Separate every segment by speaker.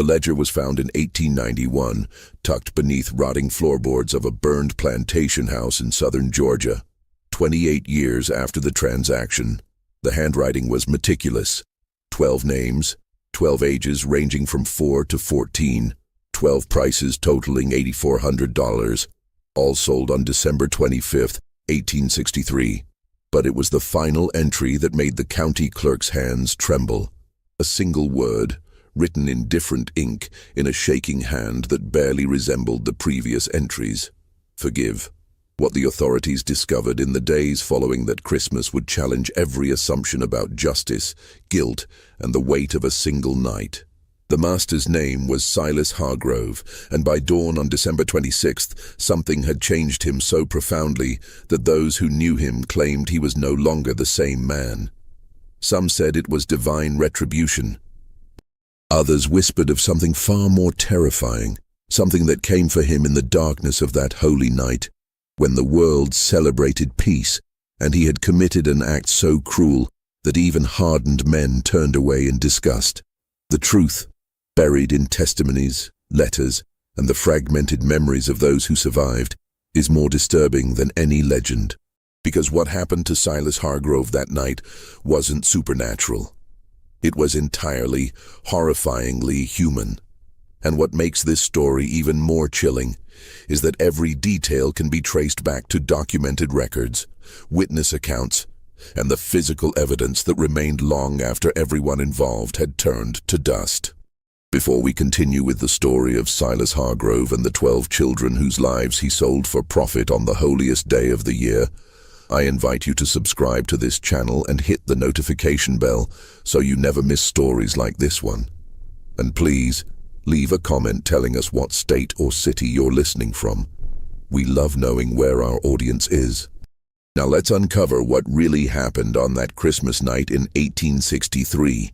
Speaker 1: The ledger was found in 1891, tucked beneath rotting floorboards of a burned plantation house in southern Georgia. 28 years after the transaction, the handwriting was meticulous. 12 names, 12 ages ranging from 4 to 14, 12 prices totaling $8,400, all sold on December 25, 1863. But it was the final entry that made the county clerk's hands tremble. A single word, written in different ink, in a shaking hand that barely resembled the previous entries. Forgive. What the authorities discovered in the days following that Christmas would challenge every assumption about justice, guilt, and the weight of a single night. The master's name was Silas Hargrove, and by dawn on December 26th, something had changed him so profoundly that those who knew him claimed he was no longer the same man. Some said it was divine retribution. Others whispered of something far more terrifying, something that came for him in the darkness of that holy night, when the world celebrated peace, and he had committed an act so cruel that even hardened men turned away in disgust. The truth, buried in testimonies, letters, and the fragmented memories of those who survived, is more disturbing than any legend. Because what happened to Silas Hargrove that night wasn't supernatural. It was entirely, horrifyingly human. And what makes this story even more chilling is that every detail can be traced back to documented records, witness accounts, and the physical evidence that remained long after everyone involved had turned to dust. Before we continue with the story of Silas Hargrove and the 12 children whose lives he sold for profit on the holiest day of the year, I invite you to subscribe to this channel and hit the notification bell so you never miss stories like this one. And please, leave a comment telling us what state or city you're listening from. We love knowing where our audience is. Now let's uncover what really happened on that Christmas night in 1863.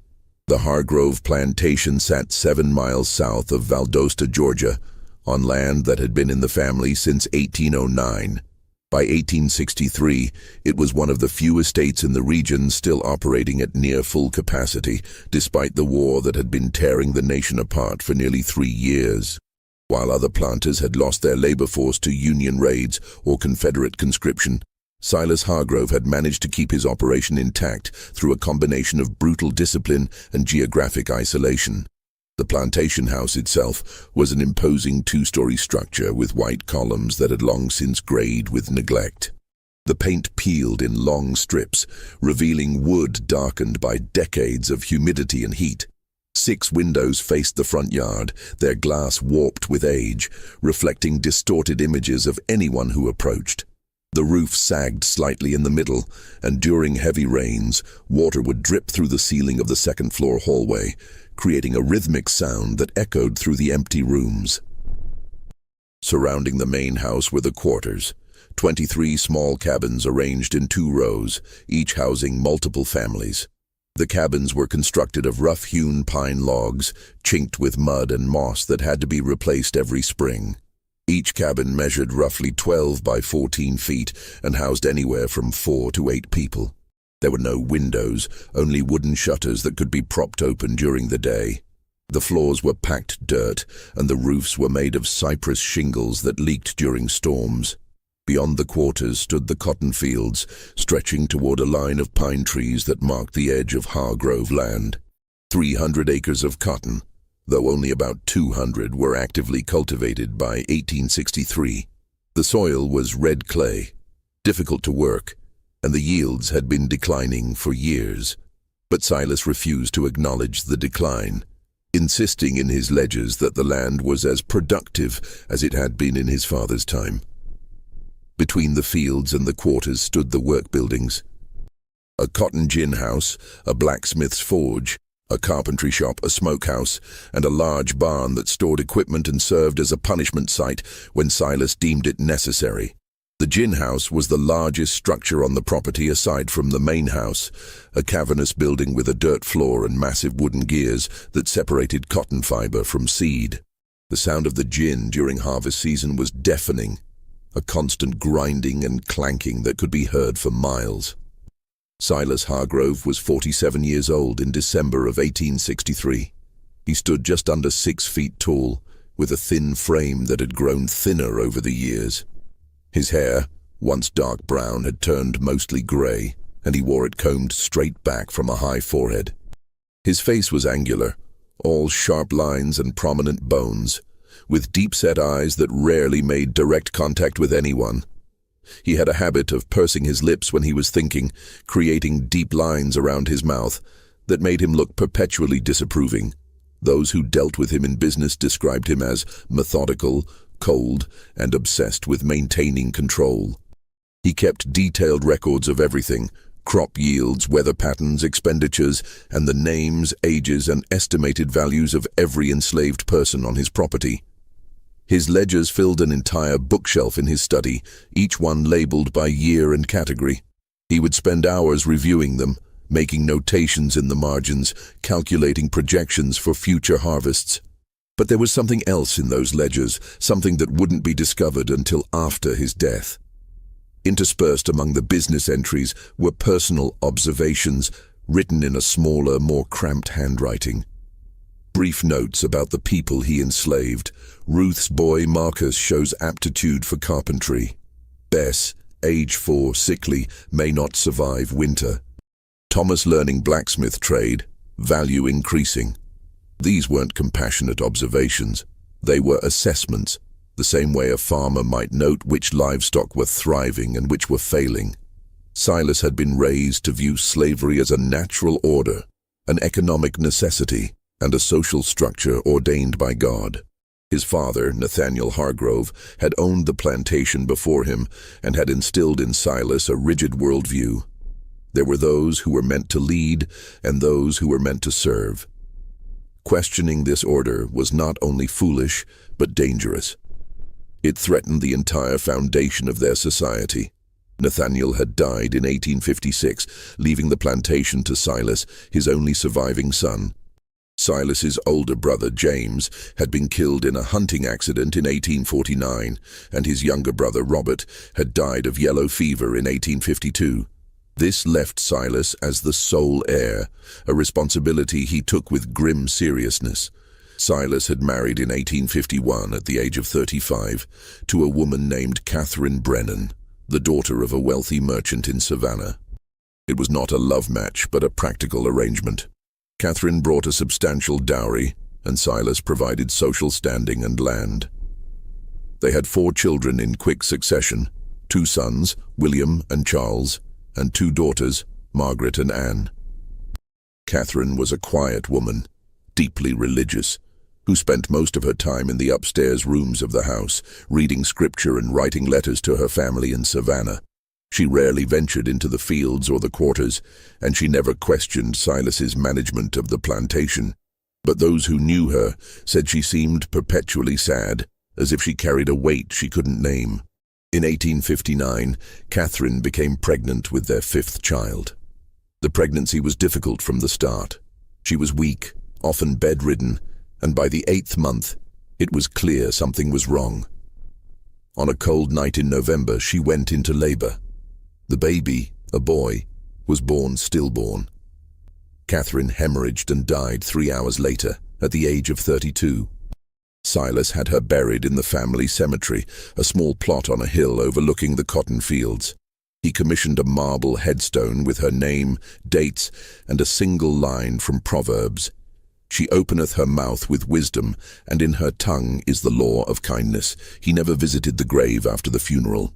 Speaker 1: The Hargrove plantation sat 7 miles south of Valdosta, Georgia, on land that had been in the family since 1809. By 1863, it was one of the few estates in the region still operating at near full capacity, despite the war that had been tearing the nation apart for nearly 3 years. While other planters had lost their labor force to Union raids or Confederate conscription, Silas Hargrove had managed to keep his operation intact through a combination of brutal discipline and geographic isolation. The plantation house itself was an imposing 2-story structure with white columns that had long since grayed with neglect. The paint peeled in long strips, revealing wood darkened by decades of humidity and heat. 6 windows faced the front yard, their glass warped with age, reflecting distorted images of anyone who approached. The roof sagged slightly in the middle, and during heavy rains, water would drip through the ceiling of the second-floor hallway, creating a rhythmic sound that echoed through the empty rooms. Surrounding the main house were the quarters, 23 small cabins arranged in 2 rows, each housing multiple families. The cabins were constructed of rough-hewn pine logs, chinked with mud and moss that had to be replaced every spring. Each cabin measured roughly 12 by 14 feet and housed anywhere from 4 to 8 people. There were no windows, only wooden shutters that could be propped open during the day. The floors were packed dirt, and the roofs were made of cypress shingles that leaked during storms. Beyond the quarters stood the cotton fields, stretching toward a line of pine trees that marked the edge of Hargrove land. 300 acres of cotton, though only about 200 were actively cultivated by 1863. The soil was red clay, difficult to work, and the yields had been declining for years. But Silas refused to acknowledge the decline, insisting in his ledgers that the land was as productive as it had been in his father's time. Between the fields and the quarters stood the work buildings. A cotton gin house, a blacksmith's forge, a carpentry shop, a smokehouse, and a large barn that stored equipment and served as a punishment site when Silas deemed it necessary. The gin house was the largest structure on the property aside from the main house, a cavernous building with a dirt floor and massive wooden gears that separated cotton fiber from seed. The sound of the gin during harvest season was deafening, a constant grinding and clanking that could be heard for miles. Silas Hargrove was 47 years old in December of 1863. He stood just under 6 feet tall, with a thin frame that had grown thinner over the years. His hair, once dark brown, had turned mostly grey, and he wore it combed straight back from a high forehead. His face was angular, all sharp lines and prominent bones, with deep-set eyes that rarely made direct contact with anyone. He had a habit of pursing his lips when he was thinking, creating deep lines around his mouth that made him look perpetually disapproving. Those who dealt with him in business described him as methodical, cold, and obsessed with maintaining control. He kept detailed records of everything: crop yields, weather patterns, expenditures, and the names, ages, and estimated values of every enslaved person on his property. His ledgers filled an entire bookshelf in his study, each one labeled by year and category. He would spend hours reviewing them, making notations in the margins, calculating projections for future harvests. But there was something else in those ledgers, something that wouldn't be discovered until after his death. Interspersed among the business entries were personal observations, written in a smaller, more cramped handwriting. Brief notes about the people he enslaved. Ruth's boy Marcus shows aptitude for carpentry. Bess, age 4, sickly, may not survive winter. Thomas learning blacksmith trade, value increasing. These weren't compassionate observations. They were assessments, the same way a farmer might note which livestock were thriving and which were failing. Silas had been raised to view slavery as a natural order, an economic necessity, and a social structure ordained by God. His father, Nathaniel Hargrove, had owned the plantation before him and had instilled in Silas a rigid worldview. There were those who were meant to lead and those who were meant to serve. Questioning this order was not only foolish, but dangerous. It threatened the entire foundation of their society. Nathaniel had died in 1856, leaving the plantation to Silas, his only surviving son. Silas's older brother, James, had been killed in a hunting accident in 1849, and his younger brother, Robert, had died of yellow fever in 1852. This left Silas as the sole heir, a responsibility he took with grim seriousness. Silas had married in 1851 at the age of 35 to a woman named Catherine Brennan, the daughter of a wealthy merchant in Savannah. It was not a love match, but a practical arrangement. Catherine brought a substantial dowry, and Silas provided social standing and land. They had 4 children in quick succession: 2 sons, William and Charles, and 2 daughters, Margaret and Anne. Catherine was a quiet woman, deeply religious, who spent most of her time in the upstairs rooms of the house, reading scripture and writing letters to her family in Savannah. She rarely ventured into the fields or the quarters, and she never questioned Silas's management of the plantation. But those who knew her said she seemed perpetually sad, as if she carried a weight she couldn't name. In 1859, Catherine became pregnant with their 5th child. The pregnancy was difficult from the start. She was weak, often bedridden, and by the 8th month, it was clear something was wrong. On a cold night in November, she went into labor. The baby, a boy, was born stillborn. Catherine hemorrhaged and died 3 hours later, at the age of 32. Silas had her buried in the family cemetery, a small plot on a hill overlooking the cotton fields. He commissioned a marble headstone with her name, dates, and a single line from Proverbs. She openeth her mouth with wisdom, and in her tongue is the law of kindness. He never visited the grave after the funeral.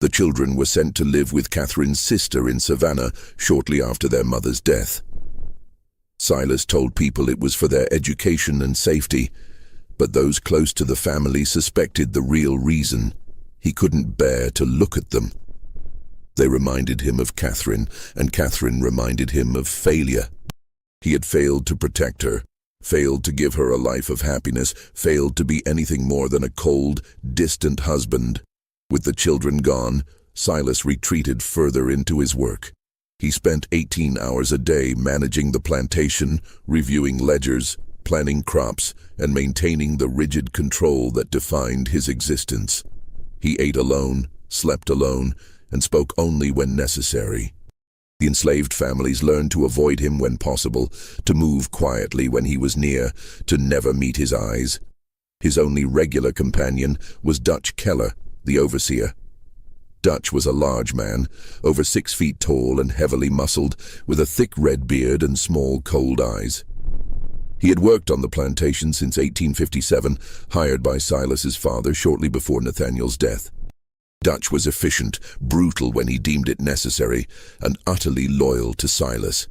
Speaker 1: The children were sent to live with Catherine's sister in Savannah shortly after their mother's death. Silas told people it was for their education and safety, but those close to the family suspected the real reason. He couldn't bear to look at them. They reminded him of Catherine, and Catherine reminded him of failure. He had failed to protect her, failed to give her a life of happiness, failed to be anything more than a cold, distant husband. With the children gone, Silas retreated further into his work. He spent 18 hours a day managing the plantation, reviewing ledgers, planning crops, and maintaining the rigid control that defined his existence. He ate alone, slept alone, and spoke only when necessary. The enslaved families learned to avoid him when possible, to move quietly when he was near, to never meet his eyes. His only regular companion was Dutch Keller, the overseer. Dutch was a large man, over 6 feet tall and heavily muscled, with a thick red beard and small, cold eyes. He had worked on the plantation since 1857, hired by Silas's father shortly before Nathaniel's death. Dutch was efficient, brutal when he deemed it necessary, and utterly loyal to Silas.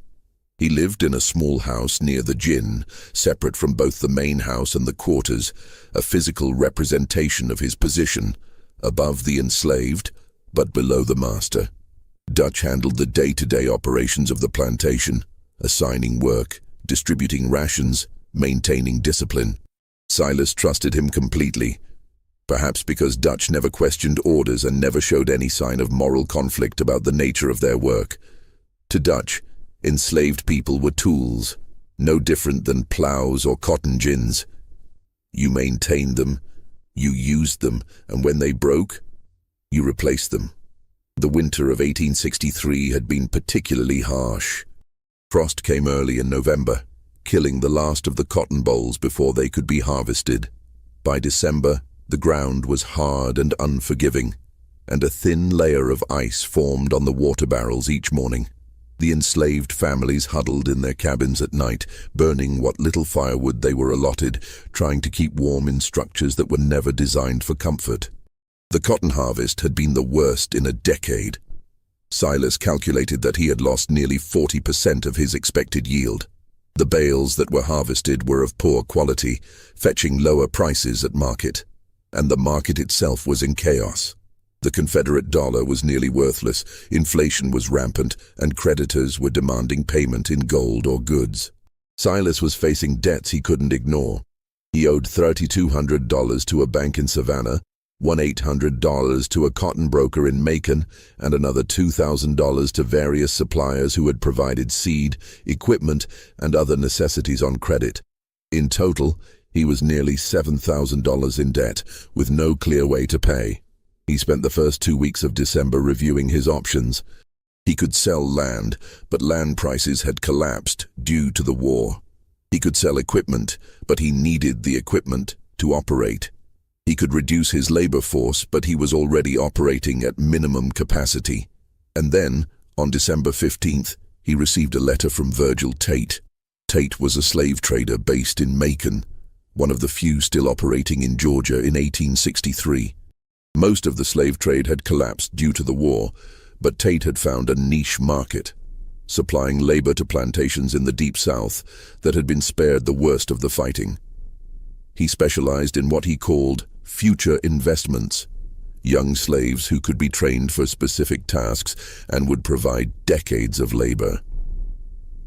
Speaker 1: He lived in a small house near the gin, separate from both the main house and the quarters, a physical representation of his position, above the enslaved, but below the master. Dutch handled the day-to-day operations of the plantation, assigning work, distributing rations, maintaining discipline. Silas trusted him completely, perhaps because Dutch never questioned orders and never showed any sign of moral conflict about the nature of their work. To Dutch, enslaved people were tools, no different than plows or cotton gins. You maintained them, you used them, and when they broke, you replaced them. The winter of 1863 had been particularly harsh. Frost came early in November, killing the last of the cotton bolls before they could be harvested. By December, the ground was hard and unforgiving, and a thin layer of ice formed on the water barrels each morning. The enslaved families huddled in their cabins at night, burning what little firewood they were allotted, trying to keep warm in structures that were never designed for comfort. The cotton harvest had been the worst in a decade. Silas calculated that he had lost nearly 40% of his expected yield. The bales that were harvested were of poor quality, fetching lower prices at market, and the market itself was in chaos. The Confederate dollar was nearly worthless, inflation was rampant, and creditors were demanding payment in gold or goods. Silas was facing debts he couldn't ignore. He owed $3,200 to a bank in Savannah, $1,800 to a cotton broker in Macon, and another $2,000 to various suppliers who had provided seed, equipment, and other necessities on credit. In total, he was nearly $7,000 in debt, with no clear way to pay. He spent the first 2 weeks of December reviewing his options. He could sell land, but land prices had collapsed due to the war. He could sell equipment, but he needed the equipment to operate. He could reduce his labor force, but he was already operating at minimum capacity. And then, on December 15th, he received a letter from Virgil Tate. Tate was a slave trader based in Macon, one of the few still operating in Georgia in 1863. Most of the slave trade had collapsed due to the war, but Tate had found a niche market, supplying labor to plantations in the Deep South that had been spared the worst of the fighting. He specialized in what he called future investments, young slaves who could be trained for specific tasks and would provide decades of labor.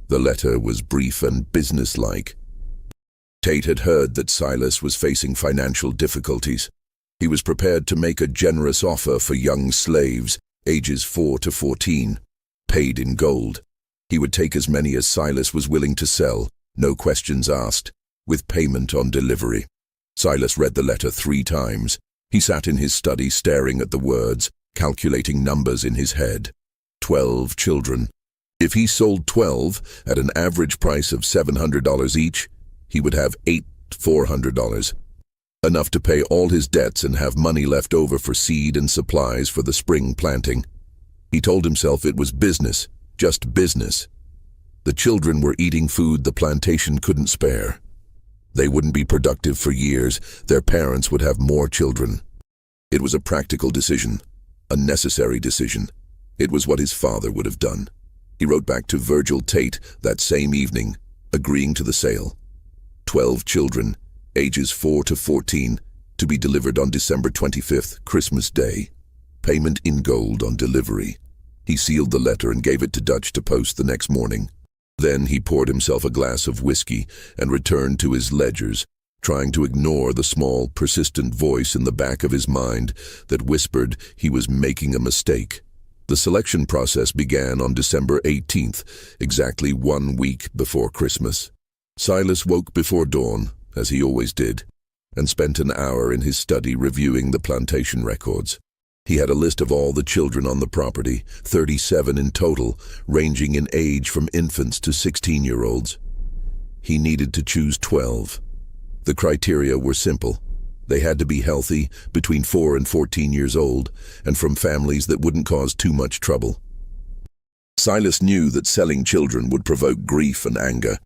Speaker 1: The letter was brief and businesslike. Tate had heard that Silas was facing financial difficulties. He was prepared to make a generous offer for young slaves, ages 4 to 14, paid in gold. He would take as many as Silas was willing to sell, no questions asked, with payment on delivery. Silas read the letter 3 times. He sat in his study staring at the words, calculating numbers in his head. 12 children. If he sold 12 at an average price of $700 each, he would have $8,400. Enough to pay all his debts and have money left over for seed and supplies for the spring planting. He told himself it was business, just business. The children were eating food the plantation couldn't spare. They wouldn't be productive for years. Their parents would have more children. It was a practical decision, a necessary decision. It was what his father would have done. He wrote back to Virgil Tate that same evening, agreeing to the sale. 12 children, ages 4 to 14, to be delivered on December 25th, Christmas Day. Payment in gold on delivery. He sealed the letter and gave it to Dutch to post the next morning. Then he poured himself a glass of whiskey and returned to his ledgers, trying to ignore the small, persistent voice in the back of his mind that whispered he was making a mistake. The selection process began on December 18th, exactly 1 week before Christmas. Silas woke before dawn, as he always did, and spent an hour in his study reviewing the plantation records. He had a list of all the children on the property, 37 in total, ranging in age from infants to 16-year-olds. He needed to choose 12. The criteria were simple. They had to be healthy, between 4 and 14 years old, and from families that wouldn't cause too much trouble. Silas knew that selling children would provoke grief and anger,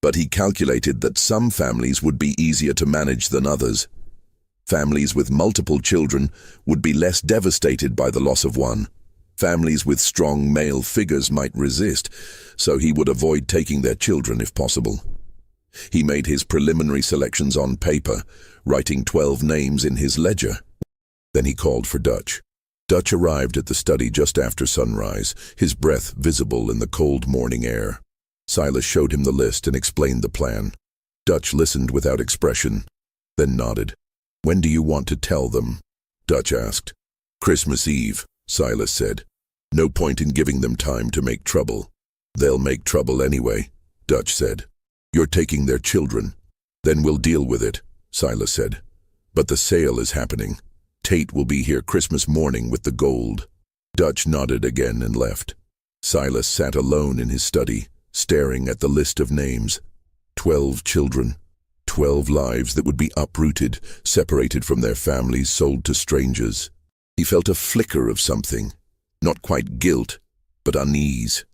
Speaker 1: but he calculated that some families would be easier to manage than others. Families with multiple children would be less devastated by the loss of one. Families with strong male figures might resist, so he would avoid taking their children if possible. He made his preliminary selections on paper, writing 12 names in his ledger. Then he called for Dutch. Dutch arrived at the study just after sunrise, his breath visible in the cold morning air. Silas showed him the list and explained the plan. Dutch listened without expression, then nodded. "When do you want to tell them?" Dutch asked. "Christmas Eve," Silas said. "No point in giving them time to make trouble." "They'll make trouble anyway," Dutch said. "You're taking their children." "Then we'll deal with it," Silas said. "But the sale is happening. Tate will be here Christmas morning with the gold." Dutch nodded again and left. Silas sat alone in his study, staring at the list of names. 12 children. 12 lives that would be uprooted, separated from their families, sold to strangers. He felt a flicker of something, not quite guilt, but unease.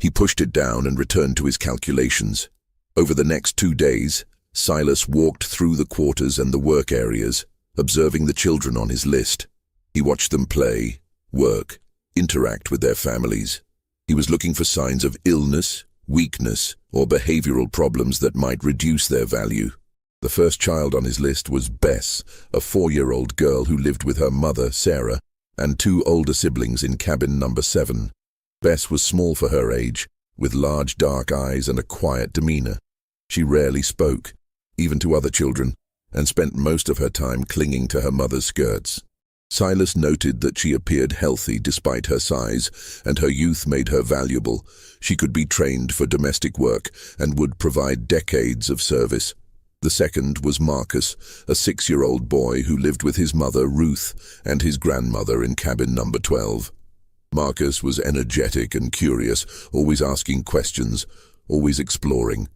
Speaker 1: He pushed it down and returned to his calculations. Over the next 2 days, Silas walked through the quarters and the work areas, observing the children on his list. He watched them play, work, interact with their families. He was looking for signs of illness, weakness, or behavioral problems that might reduce their value. The first child on his list was Bess, a 4-year-old girl who lived with her mother, Sarah, and 2 older siblings in cabin number 7. Bess was small for her age, with large dark eyes and a quiet demeanor. She rarely spoke, even to other children, and spent most of her time clinging to her mother's skirts. Silas noted that she appeared healthy despite her size, and her youth made her valuable. She could be trained for domestic work and would provide decades of service. The second was Marcus, a 6-year-old boy who lived with his mother, Ruth, and his grandmother in cabin number 12. Marcus was energetic and curious, always asking questions, always exploring.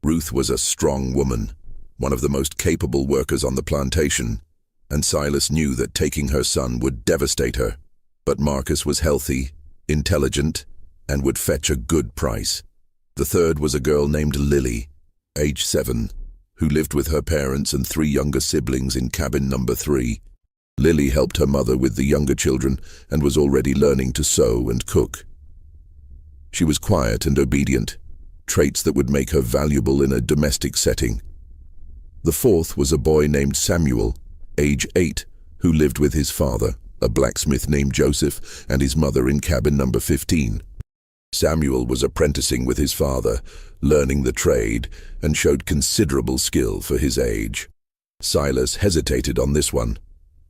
Speaker 1: Ruth was a strong woman, one of the most capable workers on the plantation, and Silas knew that taking her son would devastate her. But Marcus was healthy, intelligent, and would fetch a good price. The third was a girl named Lily, age 7, who lived with her parents and 3 younger siblings in cabin number 3. Lily helped her mother with the younger children and was already learning to sew and cook. She was quiet and obedient, traits that would make her valuable in a domestic setting. The fourth was a boy named Samuel, age 8, who lived with his father, a blacksmith named Joseph, and his mother in cabin number 15. Samuel was apprenticing with his father, learning the trade, and showed considerable skill for his age. Silas hesitated on this one.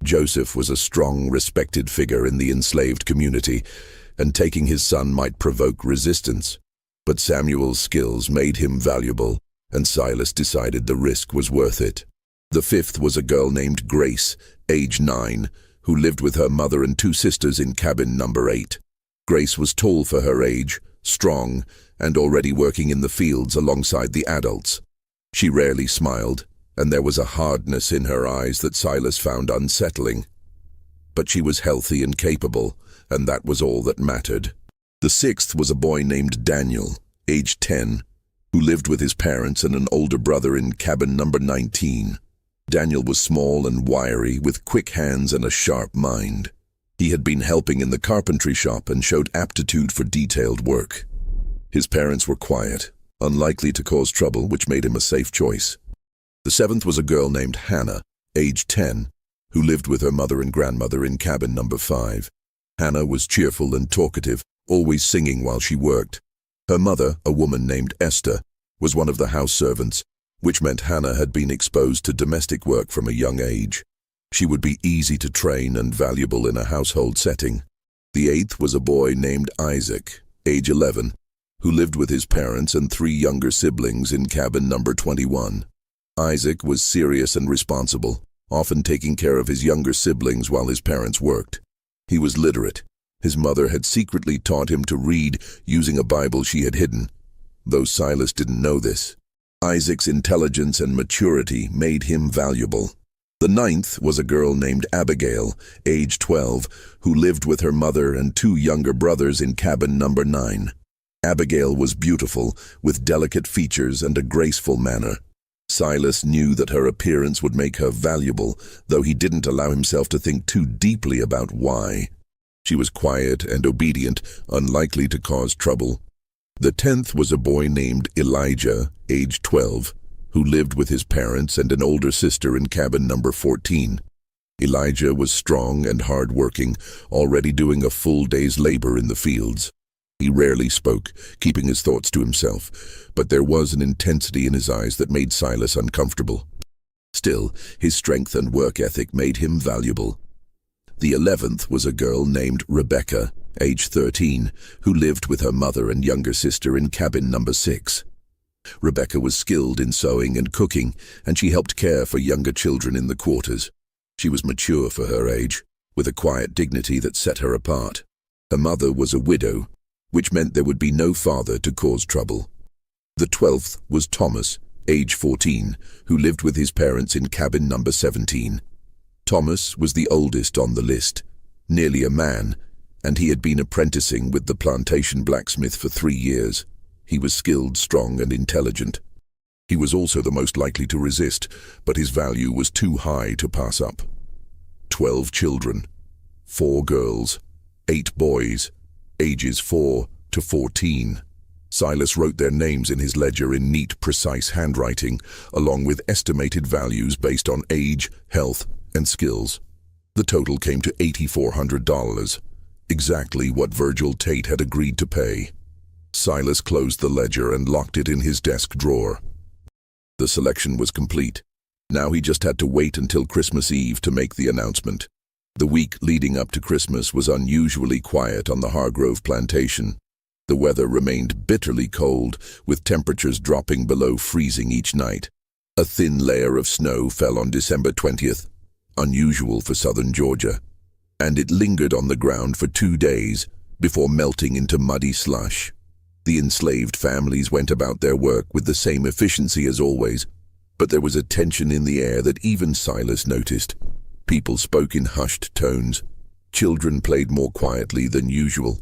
Speaker 1: Joseph was a strong, respected figure in the enslaved community, and taking his son might provoke resistance. But Samuel's skills made him valuable, and Silas decided the risk was worth it. The fifth was a girl named Grace, age 9, who lived with her mother and 2 sisters in cabin number 8. Grace was tall for her age, strong, and already working in the fields alongside the adults. She rarely smiled, and there was a hardness in her eyes that Silas found unsettling. But she was healthy and capable, and that was all that mattered. The sixth was a boy named Daniel, age 10, who lived with his parents and an older brother in cabin number 19. Daniel was small and wiry, with quick hands and a sharp mind. He had been helping in the carpentry shop and showed aptitude for detailed work. His parents were quiet, unlikely to cause trouble, which made him a safe choice. The seventh was a girl named Hannah, age 10, who lived with her mother and grandmother in cabin number 5. Hannah was cheerful and talkative, always singing while she worked. Her mother, a woman named Esther, was one of the house servants, which meant Hannah had been exposed to domestic work from a young age. She would be easy to train and valuable in a household setting. The eighth was a boy named Isaac, age 11, who lived with his parents and 3 younger siblings in cabin number 21. Isaac was serious and responsible, often taking care of his younger siblings while his parents worked. He was literate. His mother had secretly taught him to read using a Bible she had hidden, though Silas didn't know this. Isaac's intelligence and maturity made him valuable. The ninth was a girl named Abigail, age 12, who lived with her mother and two younger brothers in cabin number 9. Abigail was beautiful, with delicate features and a graceful manner. Silas knew that her appearance would make her valuable, though he didn't allow himself to think too deeply about why. She was quiet and obedient, unlikely to cause trouble. The 10th was a boy named Elijah, age 12, who lived with his parents and an older sister in cabin number 14. Elijah was strong and hard-working, already doing a full day's labor in the fields. He rarely spoke, keeping his thoughts to himself, but there was an intensity in his eyes that made Silas uncomfortable. Still, his strength and work ethic made him valuable. The 11th was a girl named Rebecca, age 13, who lived with her mother and younger sister in cabin number 6. Rebecca was skilled in sewing and cooking, and she helped care for younger children in the quarters. She was mature for her age, with a quiet dignity that set her apart. Her mother was a widow, which meant there would be no father to cause trouble. The 12th was Thomas, age 14, who lived with his parents in cabin number 17. Thomas was the oldest on the list, nearly a man, and he had been apprenticing with the plantation blacksmith for 3 years. He was skilled, strong, and intelligent. He was also the most likely to resist, but his value was too high to pass up. 12 children, 4 girls, 8 boys, ages 4 to 14. Silas wrote their names in his ledger in neat, precise handwriting, along with estimated values based on age, health, and skills. The total came to $8,400, exactly what Virgil Tate had agreed to pay. Silas closed the ledger and locked it in his desk drawer. The selection was complete. Now he just had to wait until Christmas Eve to make the announcement. The week leading up to Christmas was unusually quiet on the Hargrove plantation. The weather remained bitterly cold, with temperatures dropping below freezing each night. A thin layer of snow fell on December 20th, unusual for southern Georgia, and it lingered on the ground for 2 days before melting into muddy slush. The enslaved families went about their work with the same efficiency as always, but there was a tension in the air that even Silas noticed. People spoke in hushed tones. Children played more quietly than usual.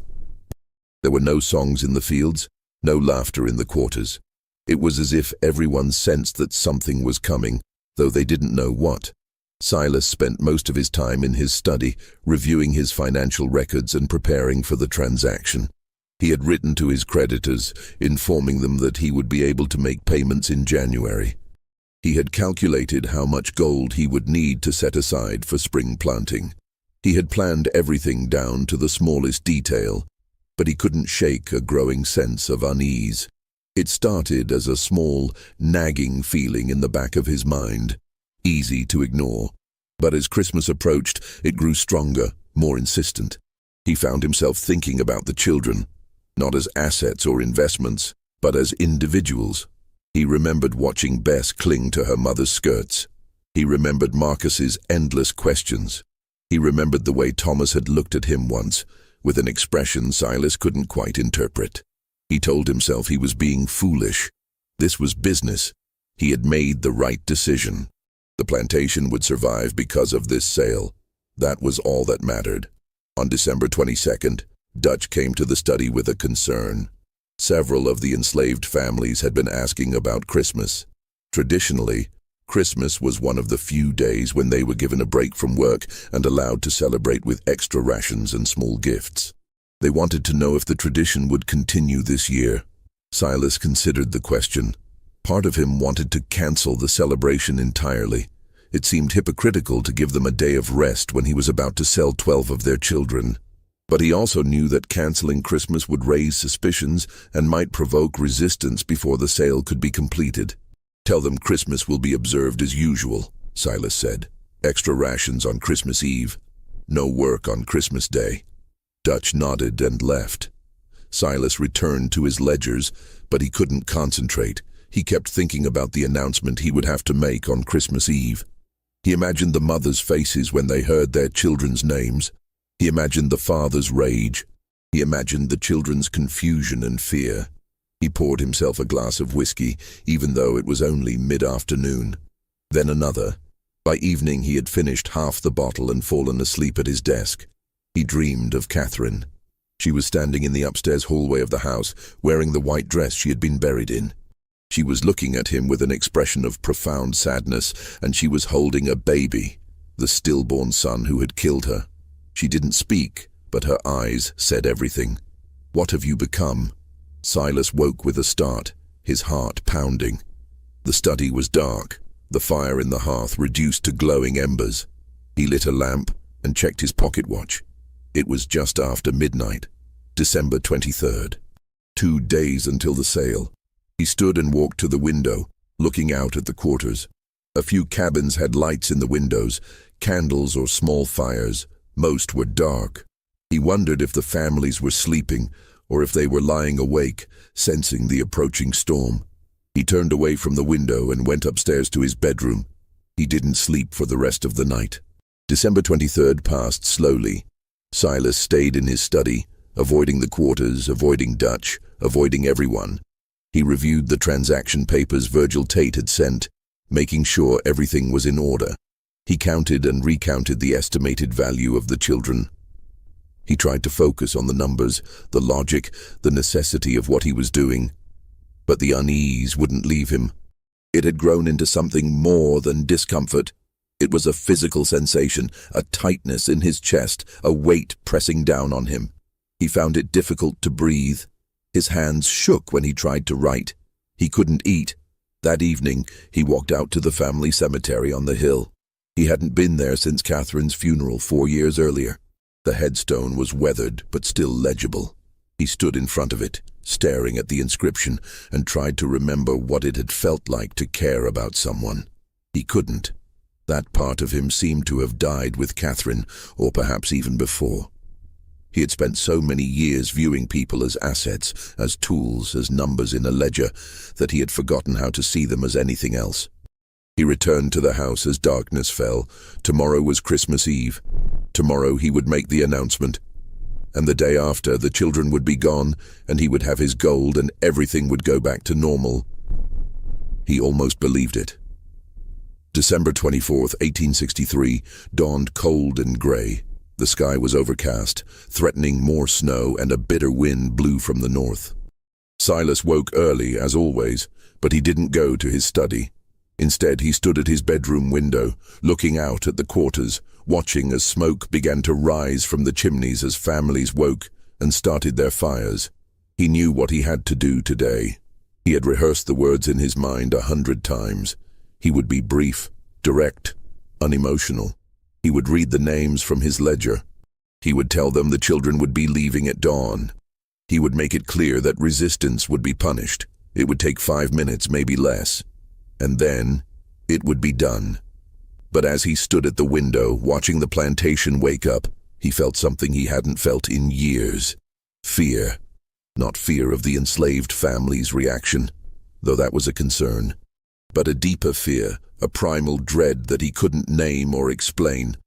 Speaker 1: There were no songs in the fields, no laughter in the quarters. It was as if everyone sensed that something was coming, though they didn't know what. Silas spent most of his time in his study, reviewing his financial records and preparing for the transaction. He had written to his creditors, informing them that he would be able to make payments in January. He had calculated how much gold he would need to set aside for spring planting. He had planned everything down to the smallest detail, but he couldn't shake a growing sense of unease. It started as a small, nagging feeling in the back of his mind, easy to ignore. But as Christmas approached, it grew stronger, more insistent. He found himself thinking about the children, not as assets or investments, but as individuals. He remembered watching Bess cling to her mother's skirts. He remembered Marcus's endless questions. He remembered the way Thomas had looked at him once, with an expression Silas couldn't quite interpret. He told himself he was being foolish. This was business. He had made the right decision. The plantation would survive because of this sale. That was all that mattered. On December 22nd, Dutch came to the study with a concern. Several of the enslaved families had been asking about Christmas. Traditionally, Christmas was one of the few days when they were given a break from work and allowed to celebrate with extra rations and small gifts. They wanted to know if the tradition would continue this year. Silas considered the question. Part of him wanted to cancel the celebration entirely. It seemed hypocritical to give them a day of rest when he was about to sell 12 of their children. But he also knew that canceling Christmas would raise suspicions and might provoke resistance before the sale could be completed. "Tell them Christmas will be observed as usual," Silas said. "Extra rations on Christmas Eve. No work on Christmas Day." Dutch nodded and left. Silas returned to his ledgers, but he couldn't concentrate. He kept thinking about the announcement he would have to make on Christmas Eve. He imagined the mothers' faces when they heard their children's names. He imagined the father's rage. He imagined the children's confusion and fear. He poured himself a glass of whiskey, even though it was only mid-afternoon. Then another. By evening he had finished half the bottle and fallen asleep at his desk. He dreamed of Catherine. She was standing in the upstairs hallway of the house, wearing the white dress she had been buried in. She was looking at him with an expression of profound sadness, and she was holding a baby, the stillborn son who had killed her. She didn't speak, but her eyes said everything. "What have you become?" Silas woke with a start, his heart pounding. The study was dark, the fire in the hearth reduced to glowing embers. He lit a lamp and checked his pocket watch. It was just after midnight, December 23rd. 2 days until the sale. He stood and walked to the window, looking out at the quarters. A few cabins had lights in the windows, candles or small fires. Most were dark. He wondered if the families were sleeping, or if they were lying awake, sensing the approaching storm. He turned away from the window and went upstairs to his bedroom. He didn't sleep for the rest of the night. December 23rd passed slowly. Silas stayed in his study, avoiding the quarters, avoiding Dutch, avoiding everyone. He reviewed the transaction papers Virgil Tate had sent, making sure everything was in order. He counted and recounted the estimated value of the children. He tried to focus on the numbers, the logic, the necessity of what he was doing. But the unease wouldn't leave him. It had grown into something more than discomfort. It was a physical sensation, a tightness in his chest, a weight pressing down on him. He found it difficult to breathe. His hands shook when he tried to write. He couldn't eat. That evening, he walked out to the family cemetery on the hill. He hadn't been there since Catherine's funeral 4 years earlier. The headstone was weathered but still legible. He stood in front of it, staring at the inscription, and tried to remember what it had felt like to care about someone. He couldn't. That part of him seemed to have died with Catherine, or perhaps even before. He had spent so many years viewing people as assets, as tools, as numbers in a ledger, that he had forgotten how to see them as anything else. He returned to the house as darkness fell. Tomorrow was Christmas Eve. Tomorrow he would make the announcement. And the day after, the children would be gone, and he would have his gold, and everything would go back to normal. He almost believed it. December 24th, 1863, dawned cold and grey. The sky was overcast, threatening more snow, and a bitter wind blew from the north. Silas woke early, as always, but he didn't go to his study. Instead, he stood at his bedroom window, looking out at the quarters, watching as smoke began to rise from the chimneys as families woke and started their fires. He knew what he had to do today. He had rehearsed the words in his mind 100 times. He would be brief, direct, unemotional. He would read the names from his ledger. He would tell them the children would be leaving at dawn. He would make it clear that resistance would be punished. It would take 5 minutes, maybe less. And then it would be done. But as he stood at the window, watching the plantation wake up, he felt something he hadn't felt in years. Fear. Not fear of the enslaved family's reaction, though that was a concern, but a deeper fear, a primal dread that he couldn't name or explain.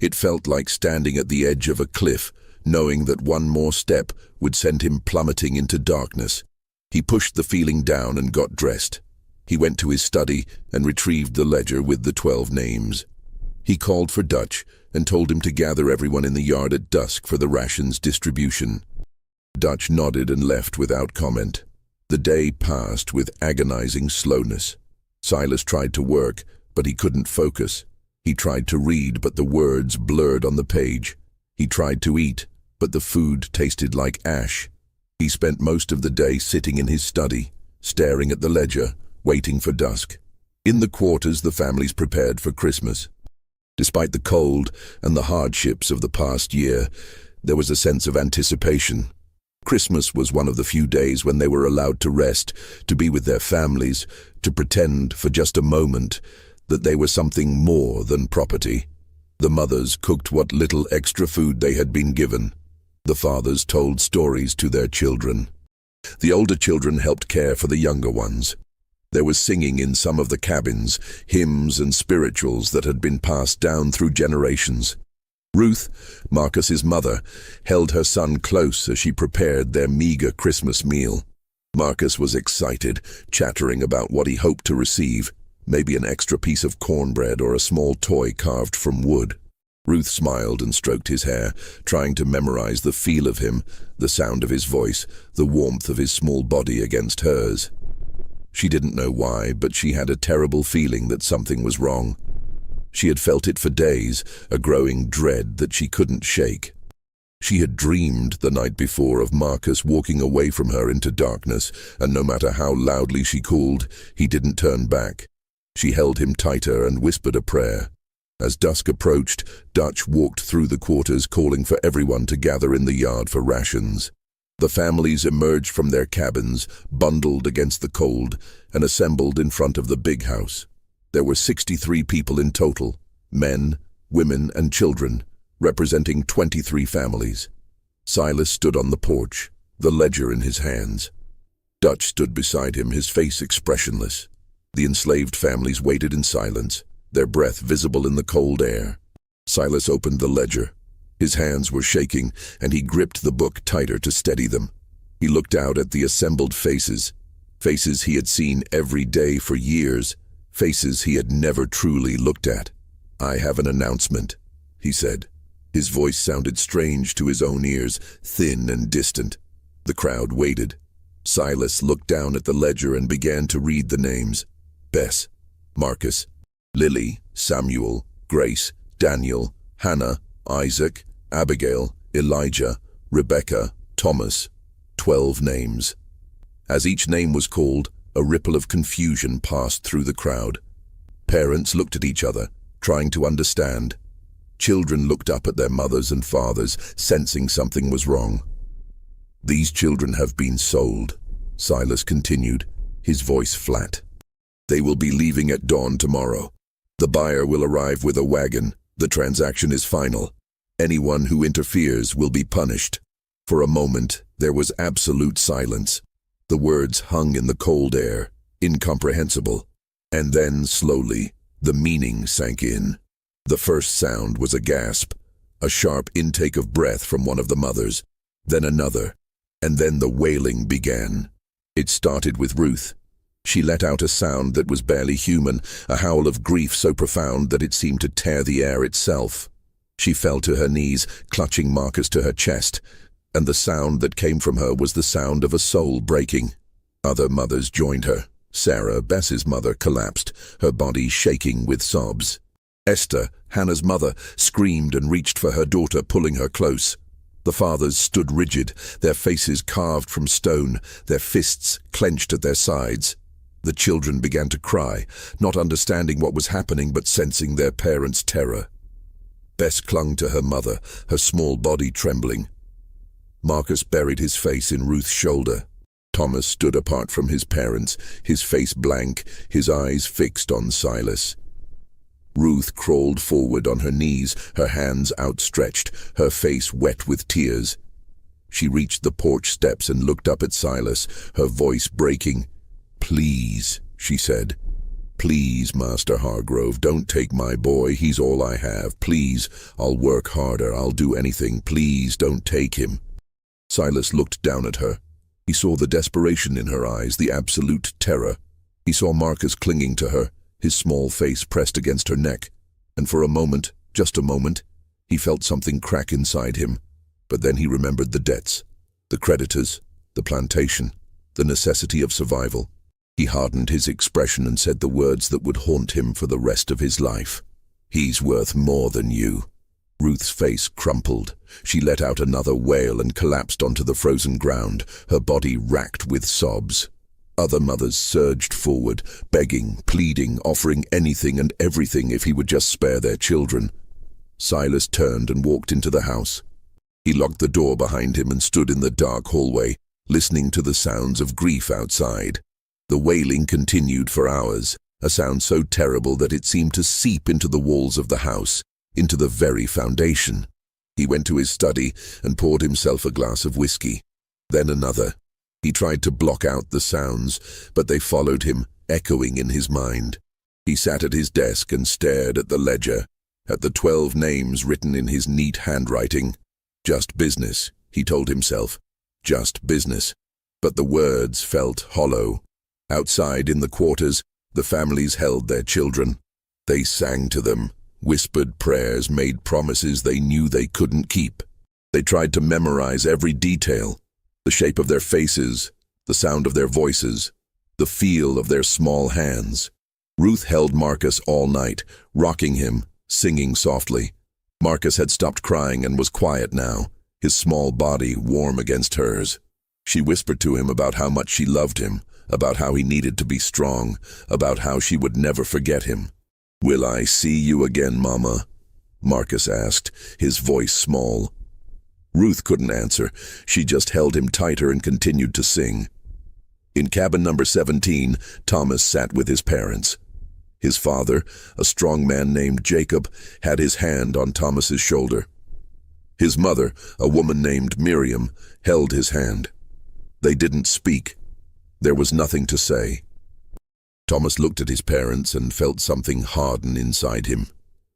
Speaker 1: It felt like standing at the edge of a cliff, knowing that one more step would send him plummeting into darkness. He pushed the feeling down and got dressed. He went to his study and retrieved the ledger with the 12 names. He called for Dutch and told him to gather everyone in the yard at dusk for the rations distribution. Dutch nodded and left without comment. The day passed with agonizing slowness. Silas tried to work, but he couldn't focus. He tried to read, but the words blurred on the page. He tried to eat, but the food tasted like ash. He spent most of the day sitting in his study, staring at the ledger, waiting for dusk. In the quarters, the families prepared for Christmas. Despite the cold and the hardships of the past year, there was a sense of anticipation. Christmas was one of the few days when they were allowed to rest, to be with their families, to pretend for just a moment that they were something more than property. The mothers cooked what little extra food they had been given. The fathers told stories to their children. The older children helped care for the younger ones. There was singing in some of the cabins, hymns and spirituals that had been passed down through generations. Ruth, Marcus's mother, held her son close as she prepared their meager Christmas meal. Marcus was excited, chattering about what he hoped to receive, maybe an extra piece of cornbread or a small toy carved from wood. Ruth smiled and stroked his hair, trying to memorize the feel of him, the sound of his voice, the warmth of his small body against hers. She didn't know why, but she had a terrible feeling that something was wrong. She had felt it for days, a growing dread that she couldn't shake. She had dreamed the night before of Marcus walking away from her into darkness, and no matter how loudly she called, he didn't turn back. She held him tighter and whispered a prayer. As dusk approached, Dutch walked through the quarters calling for everyone to gather in the yard for rations. The families emerged from their cabins, bundled against the cold, and assembled in front of the big house. There were 63 people in total, men, women, and children, representing 23 families. Silas stood on the porch, the ledger in his hands. Dutch stood beside him, his face expressionless. The enslaved families waited in silence, their breath visible in the cold air. Silas opened the ledger. His hands were shaking, and he gripped the book tighter to steady them. He looked out at the assembled faces, faces he had seen every day for years, faces he had never truly looked at. "I have an announcement," he said. His voice sounded strange to his own ears, thin and distant. The crowd waited. Silas looked down at the ledger and began to read the names. Bess, Marcus, Lily, Samuel, Grace, Daniel, Hannah, Isaac, Abigail, Elijah, Rebecca, Thomas. 12 names. As each name was called, a ripple of confusion passed through the crowd. Parents looked at each other, trying to understand. Children looked up at their mothers and fathers, sensing something was wrong. "These children have been sold," Silas continued, his voice flat. "They will be leaving at dawn tomorrow. The buyer will arrive with a wagon. The transaction is final. Anyone who interferes will be punished." For a moment, there was absolute silence. The words hung in the cold air, incomprehensible. And then, slowly, the meaning sank in. The first sound was a gasp, a sharp intake of breath from one of the mothers, then another, and then the wailing began. It started with Ruth. She let out a sound that was barely human, a howl of grief so profound that it seemed to tear the air itself. She fell to her knees, clutching Marcus to her chest, and the sound that came from her was the sound of a soul breaking. Other mothers joined her. Sarah, Bess's mother, collapsed, her body shaking with sobs. Esther, Hannah's mother, screamed and reached for her daughter, pulling her close. The fathers stood rigid, their faces carved from stone, their fists clenched at their sides. The children began to cry, not understanding what was happening but sensing their parents' terror. Bess clung to her mother, her small body trembling. Marcus buried his face in Ruth's shoulder. Thomas stood apart from his parents, his face blank, his eyes fixed on Silas. Ruth crawled forward on her knees, her hands outstretched, her face wet with tears. She reached the porch steps and looked up at Silas, her voice breaking. "Please," she said. "Please, Master Hargrove, don't take my boy. He's all I have. Please, I'll work harder. I'll do anything. Please, don't take him." Silas looked down at her. He saw the desperation in her eyes, the absolute terror. He saw Marcus clinging to her, his small face pressed against her neck, and for a moment, just a moment, he felt something crack inside him. But then he remembered the debts, the creditors, the plantation, the necessity of survival. He hardened his expression and said the words that would haunt him for the rest of his life. "He's worth more than you." Ruth's face crumpled. She let out another wail and collapsed onto the frozen ground, her body racked with sobs. Other mothers surged forward, begging, pleading, offering anything and everything if he would just spare their children. Silas turned and walked into the house. He locked the door behind him and stood in the dark hallway, listening to the sounds of grief outside. The wailing continued for hours, a sound so terrible that it seemed to seep into the walls of the house, into the very foundation. He went to his study and poured himself a glass of whiskey, then another. He tried to block out the sounds, but they followed him, echoing in his mind. He sat at his desk and stared at the ledger, at the 12 names written in his neat handwriting. Just business, he told himself. Just business. But the words felt hollow. Outside in the quarters, the families held their children. They sang to them, whispered prayers, made promises they knew they couldn't keep. They tried to memorize every detail, the shape of their faces, the sound of their voices, the feel of their small hands. Ruth held Marcus all night, rocking him, singing softly. Marcus had stopped crying and was quiet now, his small body warm against hers. She whispered to him about how much she loved him, about how he needed to be strong, about how she would never forget him. "Will I see you again, Mama?" Marcus asked, his voice small. Ruth couldn't answer. She just held him tighter and continued to sing. In cabin number 17, Thomas sat with his parents. His father, a strong man named Jacob, had his hand on Thomas's shoulder. His mother, a woman named Miriam, held his hand. They didn't speak. There was nothing to say. Thomas looked at his parents and felt something harden inside him.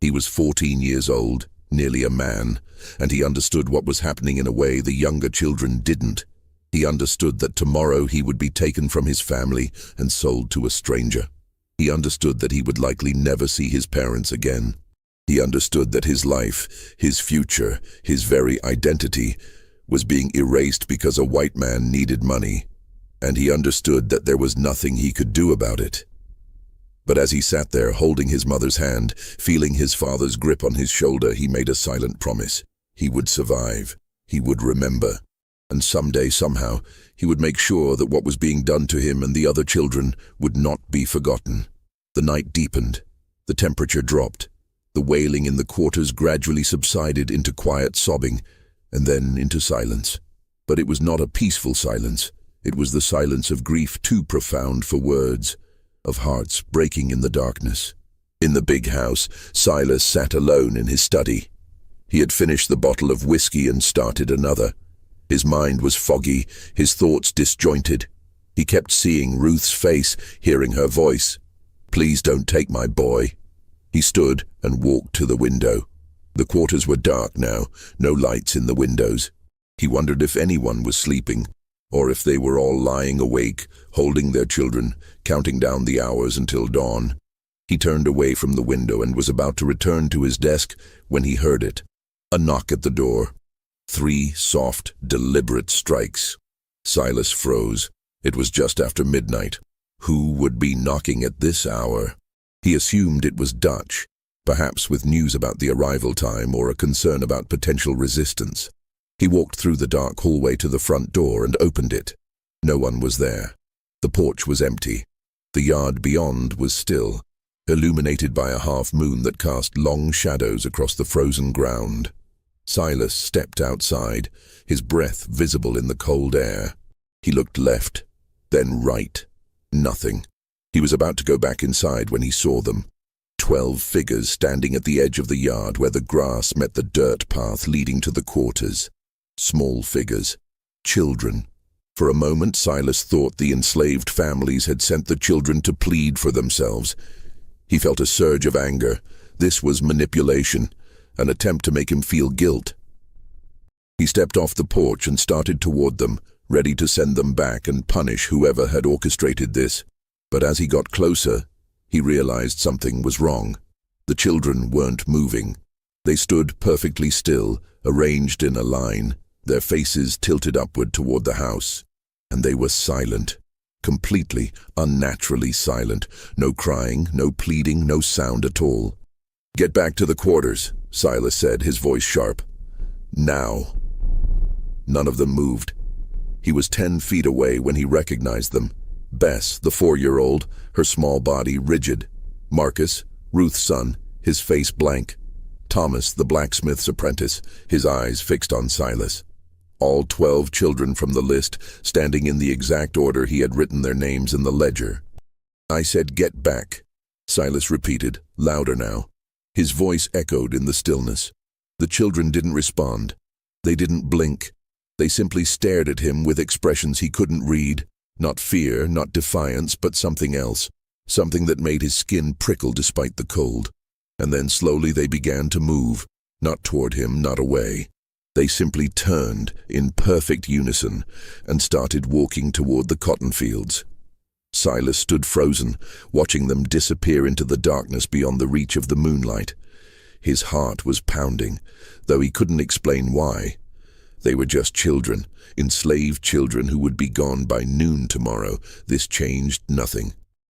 Speaker 1: He was 14 years old, nearly a man, and he understood what was happening in a way the younger children didn't. He understood that tomorrow he would be taken from his family and sold to a stranger. He understood that he would likely never see his parents again. He understood that his life, his future, his very identity was being erased because a white man needed money, and he understood that there was nothing he could do about it. But as he sat there holding his mother's hand, feeling his father's grip on his shoulder, he made a silent promise. He would survive. He would remember. And someday, somehow, he would make sure that what was being done to him and the other children would not be forgotten. The night deepened. The temperature dropped. The wailing in the quarters gradually subsided into quiet sobbing, and then into silence. But it was not a peaceful silence. It was the silence of grief too profound for words, of hearts breaking in the darkness. In the big house, Silas sat alone in his study. He had finished the bottle of whiskey and started another. His mind was foggy, his thoughts disjointed. He kept seeing Ruth's face, hearing her voice. "Please don't take my boy." He stood and walked to the window. The quarters were dark now, no lights in the windows. He wondered if anyone was sleeping, or if they were all lying awake, holding their children, counting down the hours until dawn. He turned away from the window and was about to return to his desk when he heard it. A knock at the door. 3 soft, deliberate strikes. Silas froze. It was just after midnight. Who would be knocking at this hour? He assumed it was Dutch, perhaps with news about the arrival time or a concern about potential resistance. He walked through the dark hallway to the front door and opened it. No one was there. The porch was empty. The yard beyond was still, illuminated by a half-moon that cast long shadows across the frozen ground. Silas stepped outside, his breath visible in the cold air. He looked left, then right. Nothing. He was about to go back inside when he saw them. 12 figures standing at the edge of the yard where the grass met the dirt path leading to the quarters. Small figures. Children. For a moment, Silas thought the enslaved families had sent the children to plead for themselves. He felt a surge of anger. This was manipulation, an attempt to make him feel guilt. He stepped off the porch and started toward them, ready to send them back and punish whoever had orchestrated this. But as he got closer, he realized something was wrong. The children weren't moving. They stood perfectly still, arranged in a line, their faces tilted upward toward the house. And they were silent. Completely, unnaturally silent. No crying, no pleading, no sound at all. "Get back to the quarters," Silas said, his voice sharp. "Now." None of them moved. He was 10 feet away when he recognized them. Bess, the 4-year-old, her small body rigid. Marcus, Ruth's son, his face blank. Thomas, the blacksmith's apprentice, his eyes fixed on Silas. All 12 children from the list, standing in the exact order he had written their names in the ledger. "I said get back," Silas repeated, louder now. His voice echoed in the stillness. The children didn't respond. They didn't blink. They simply stared at him with expressions he couldn't read. Not fear, not defiance, but something else. Something that made his skin prickle despite the cold. and then slowly they began to move, not toward him, not away. They simply turned in perfect unison and started walking toward the cotton fields. Silas stood frozen, watching them disappear into the darkness beyond the reach of the moonlight. His heart was pounding, though he couldn't explain why. They were just children, enslaved children who would be gone by noon tomorrow. This changed nothing.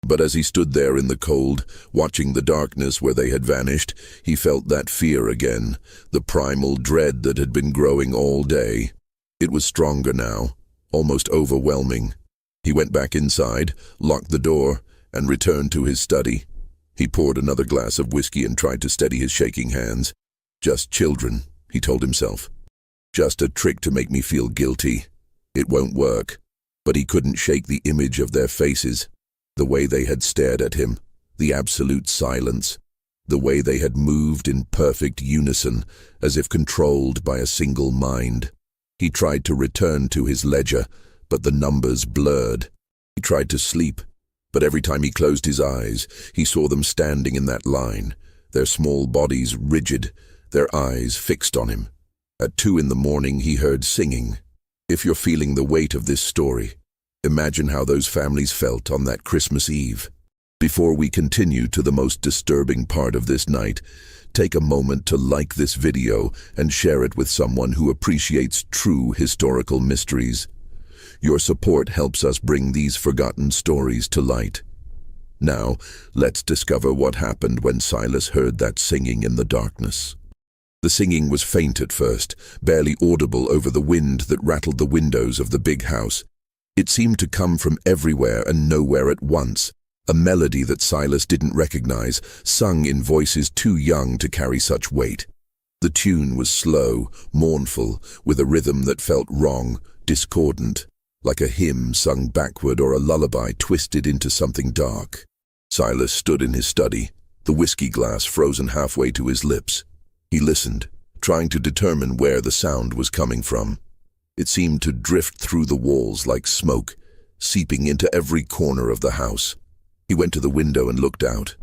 Speaker 1: But as he stood there in the cold, watching the darkness where they had vanished, he felt that fear again, the primal dread that had been growing all day. It was stronger now, almost overwhelming. He went back inside, locked the door, and returned to his study. He poured another glass of whiskey and tried to steady his shaking hands. Just children, he told himself. Just a trick to make me feel guilty. It won't work. But he couldn't shake the image of their faces, the way they had stared at him, the absolute silence, the way they had moved in perfect unison, as if controlled by a single mind. He tried to return to his ledger, but the numbers blurred. He tried to sleep, but every time he closed his eyes, he saw them standing in that line, their small bodies rigid, their eyes fixed on him. At 2 in the morning, he heard singing. If you're feeling the weight of this story, imagine how those families felt on that Christmas Eve. Before we continue to the most disturbing part of this night, take a moment to like this video and share it with someone who appreciates true historical mysteries. Your support helps us bring these forgotten stories to light. Now, let's discover what happened when Silas heard that singing in the darkness. The singing was faint at first, barely audible over the wind that rattled the windows of the big house. It seemed to come from everywhere and nowhere at once, a melody that Silas didn't recognize, sung in voices too young to carry such weight. The tune was slow, mournful, with a rhythm that felt wrong, discordant, like a hymn sung backward or a lullaby twisted into something dark. Silas stood in his study, the whiskey glass frozen halfway to his lips. He listened, trying to determine where the sound was coming from. It seemed to drift through the walls like smoke, seeping into every corner of the house. He went to the window and looked out.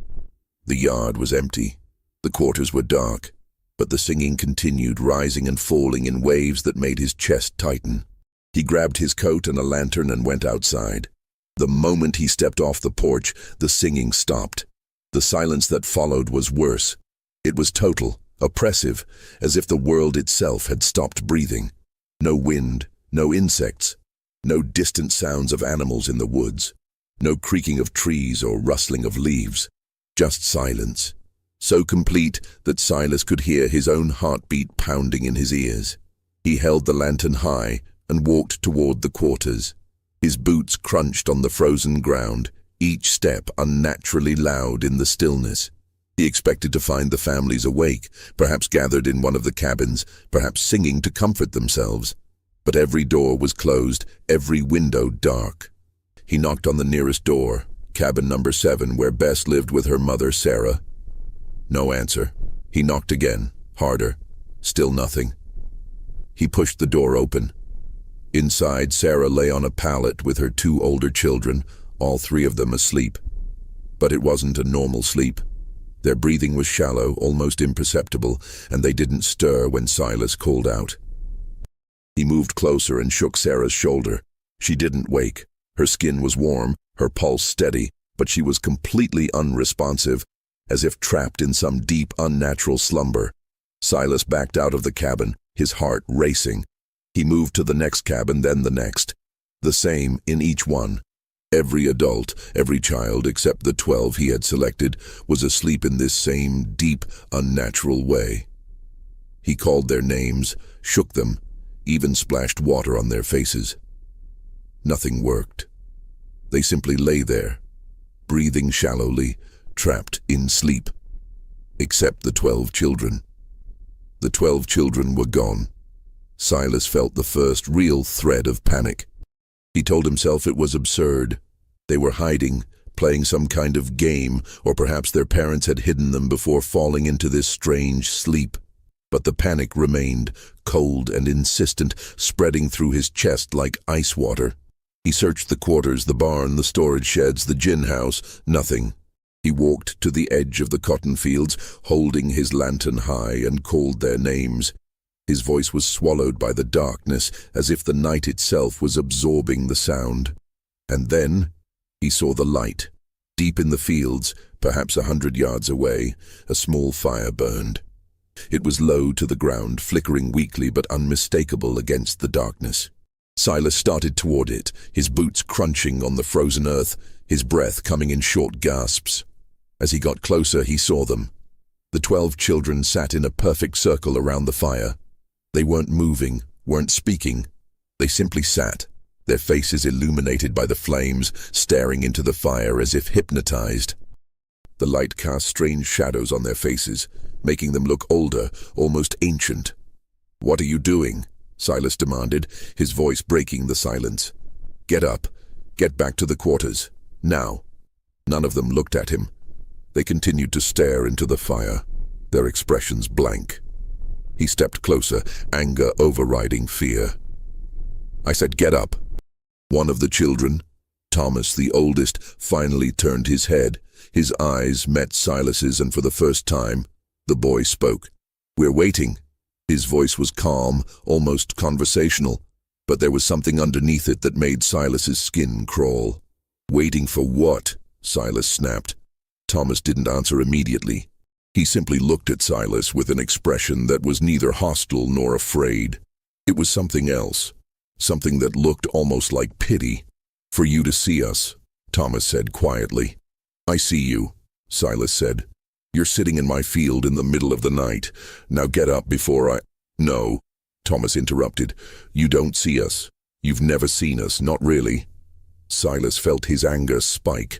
Speaker 1: The yard was empty. The quarters were dark, but the singing continued, rising and falling in waves that made his chest tighten. He grabbed his coat and a lantern and went outside. The moment he stepped off the porch, the singing stopped. The silence that followed was worse. It was total, oppressive, as if the world itself had stopped breathing. No wind, no insects, no distant sounds of animals in the woods, no creaking of trees or rustling of leaves, just silence, so complete that Silas could hear his own heartbeat pounding in his ears. He held the lantern high and walked toward the quarters. His boots crunched on the frozen ground, each step unnaturally loud in the stillness. He expected to find the families awake, perhaps gathered in one of the cabins, perhaps singing to comfort themselves. But every door was closed, every window dark. He knocked on the nearest door, cabin number 7, where Bess lived with her mother, Sarah. No answer. He knocked again, harder. Still nothing. He pushed the door open. Inside, Sarah lay on a pallet with her 2 older children, all 3 of them asleep. But it wasn't a normal sleep. Their breathing was shallow, almost imperceptible, and they didn't stir when Silas called out. He moved closer and shook Sarah's shoulder. She didn't wake. Her skin was warm, her pulse steady, but she was completely unresponsive, as if trapped in some deep, unnatural slumber. Silas backed out of the cabin, his heart racing. He moved to the next cabin, then the next. The same in each one. Every adult, every child except the 12 he had selected, was asleep in this same deep, unnatural way. He called their names, shook them, even splashed water on their faces. Nothing worked. They simply lay there, breathing shallowly, trapped in sleep. Except the 12 children. The 12 children were gone. Silas felt the first real thread of panic. He told himself it was absurd. They were hiding, playing some kind of game, or perhaps their parents had hidden them before falling into this strange sleep. But the panic remained, cold and insistent, spreading through his chest like ice water. He searched the quarters, the barn, the storage sheds, the gin house. Nothing. He walked to the edge of the cotton fields, holding his lantern high, and called their names. His voice was swallowed by the darkness, as if the night itself was absorbing the sound. And then he saw the light. Deep in the fields, perhaps 100 yards away, a small fire burned. It was low to the ground, flickering weakly but unmistakable against the darkness. Silas started toward it, his boots crunching on the frozen earth, his breath coming in short gasps. As he got closer, he saw them. The 12 children sat in a perfect circle around the fire. They weren't moving, weren't speaking. They simply sat, their faces illuminated by the flames, staring into the fire as if hypnotized. The light cast strange shadows on their faces, making them look older, almost ancient. "What are you doing?" Silas demanded, his voice breaking the silence. "Get up. Get back to the quarters. Now." None of them looked at him. They continued to stare into the fire, their expressions blank. He stepped closer, anger overriding fear. "I said get up." One of the children, Thomas, the oldest, finally turned his head. His eyes met Silas's, and for the first time, the boy spoke. "We're waiting." His voice was calm, almost conversational, but there was something underneath it that made Silas's skin crawl. "Waiting for what?" Silas snapped. Thomas didn't answer immediately. He simply looked at Silas with an expression that was neither hostile nor afraid. It was something else, something that looked almost like pity. "For you to see us," Thomas said quietly. "I see you," Silas said. "You're sitting in my field in the middle of the night. Now get up before I—" "No," Thomas interrupted. "You don't see us. You've never seen us, not really." Silas felt his anger spike.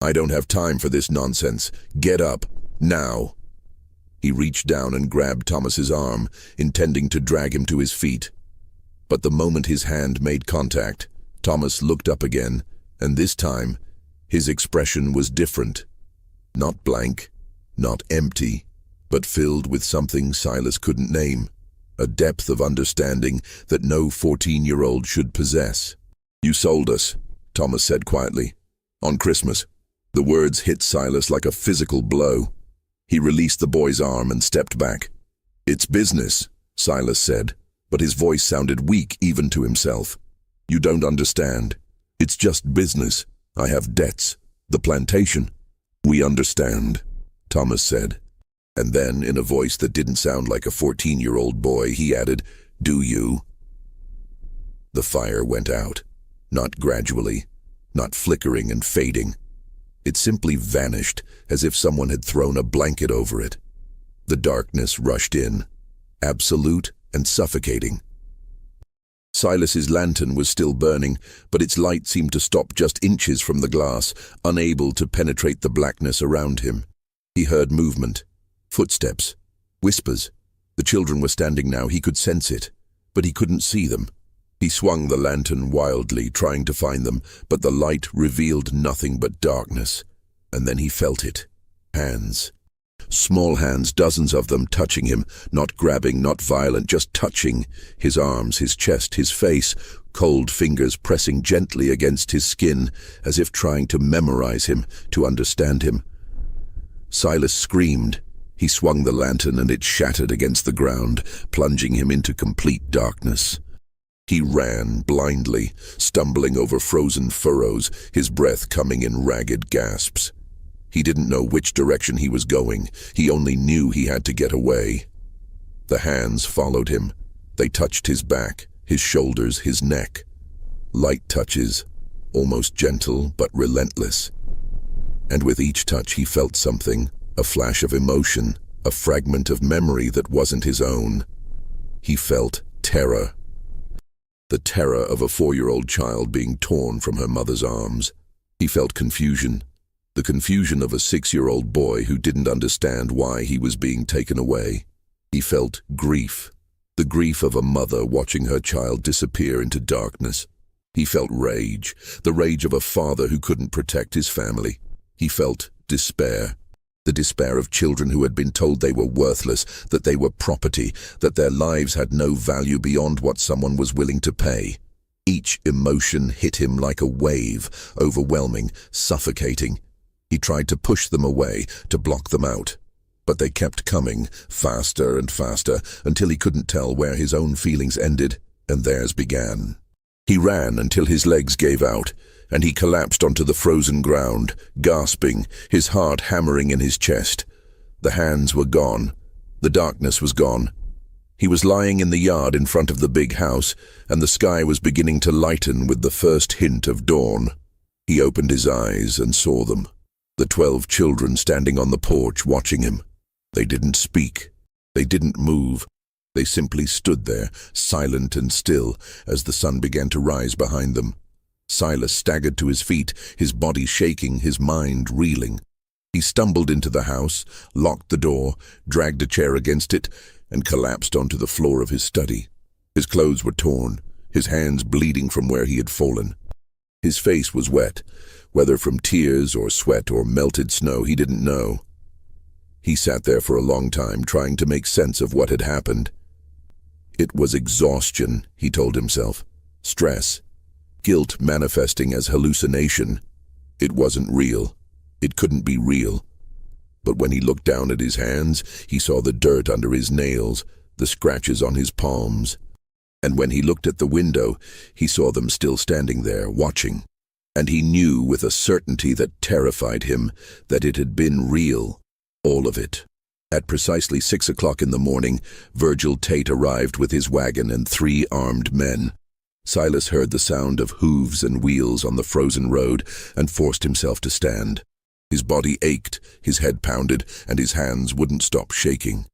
Speaker 1: "I don't have time for this nonsense. Get up, now." He reached down and grabbed Thomas's arm, intending to drag him to his feet. But the moment his hand made contact, Thomas looked up again, and this time, his expression was different. Not blank, not empty, but filled with something Silas couldn't name, a depth of understanding that no 14-year-old should possess. "You sold us," Thomas said quietly, "on Christmas." The words hit Silas like a physical blow. He released the boy's arm and stepped back. "It's business," Silas said, but his voice sounded weak even to himself. "You don't understand. It's just business. I have debts. The plantation." "We understand," Thomas said. And then, in a voice that didn't sound like a 14-year-old boy, he added, "Do you?" The fire went out. Not gradually, not flickering and fading. It simply vanished, as if someone had thrown a blanket over it. The darkness rushed in, absolute and suffocating. Silas's lantern was still burning, but its light seemed to stop just inches from the glass, unable to penetrate the blackness around him. He heard movement, footsteps, whispers. The children were standing now. He could sense it, but he couldn't see them. He swung the lantern wildly, trying to find them, but the light revealed nothing but darkness. And then he felt it. Hands. Small hands, dozens of them, touching him, not grabbing, not violent, just touching. His arms, his chest, his face, cold fingers pressing gently against his skin, as if trying to memorize him, to understand him. Silas screamed. He swung the lantern and it shattered against the ground, plunging him into complete darkness. He ran blindly, stumbling over frozen furrows, his breath coming in ragged gasps. He didn't know which direction he was going. He only knew he had to get away. The hands followed him. They touched his back, his shoulders, his neck. Light touches, almost gentle but relentless. And with each touch he felt something, a flash of emotion, a fragment of memory that wasn't his own. He felt terror. The terror of a 4-year-old child being torn from her mother's arms. He felt confusion, the confusion of a 6-year-old boy who didn't understand why he was being taken away. He felt grief, the grief of a mother watching her child disappear into darkness. He felt rage, the rage of a father who couldn't protect his family. He felt despair. The despair of children who had been told they were worthless, that they were property, that their lives had no value beyond what someone was willing to pay. Each emotion hit him like a wave, overwhelming, suffocating. He tried to push them away, to block them out. But they kept coming, faster and faster, until he couldn't tell where his own feelings ended and theirs began. He ran until his legs gave out, and he collapsed onto the frozen ground, gasping, his heart hammering in his chest. The hands were gone. The darkness was gone. He was lying in the yard in front of the big house, and the sky was beginning to lighten with the first hint of dawn. He opened his eyes and saw them. The 12 children standing on the porch watching him. They didn't speak. They didn't move. They simply stood there, silent and still, as the sun began to rise behind them. Silas staggered to his feet, his body shaking, his mind reeling. He stumbled into the house, locked the door, dragged a chair against it, and collapsed onto the floor of his study. His clothes were torn, his hands bleeding from where he had fallen. His face was wet, whether from tears or sweat or melted snow, he didn't know. He sat there for a long time, trying to make sense of what had happened. It was exhaustion, he told himself. Stress. Guilt manifesting as hallucination. It wasn't real. It couldn't be real. But when he looked down at his hands, he saw the dirt under his nails, the scratches on his palms. And when he looked at the window, he saw them still standing there, watching. And he knew with a certainty that terrified him that it had been real. All of it. At precisely 6 o'clock in the morning, Virgil Tate arrived with his wagon and 3 armed men. Silas heard the sound of hooves and wheels on the frozen road and forced himself to stand. His body ached, his head pounded, and his hands wouldn't stop shaking.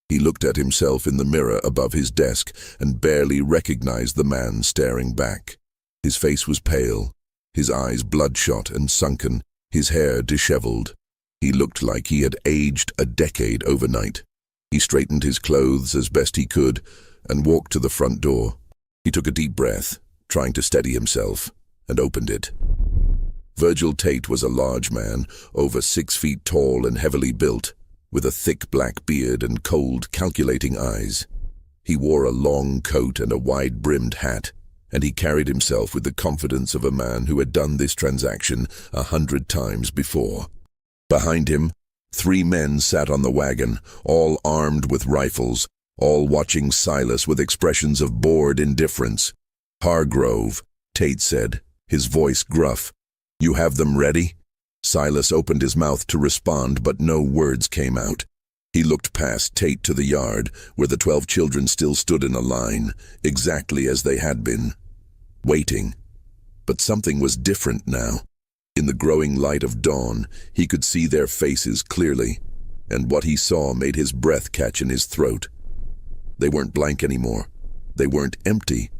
Speaker 1: He looked at himself in the mirror above his desk and barely recognized the man staring back. His face was pale, his eyes bloodshot and sunken, his hair disheveled. He looked like he had aged a decade overnight. He straightened his clothes as best he could and walked to the front door. He took a deep breath, trying to steady himself, and opened it. Virgil Tate was a large man, over 6 feet tall and heavily built, with a thick black beard and cold, calculating eyes. He wore a long coat and a wide-brimmed hat, and he carried himself with the confidence of a man who had done this transaction 100 times before. Behind him, 3 men sat on the wagon, all armed with rifles, all watching Silas with expressions of bored indifference. "Hargrove," Tate said, his voice gruff. "You have them ready?" Silas opened his mouth to respond, but no words came out. He looked past Tate to the yard, where the 12 children still stood in a line, exactly as they had been, waiting. But something was different now. In the growing light of dawn, he could see their faces clearly, and what he saw made his breath catch in his throat. They weren't blank anymore. They weren't empty.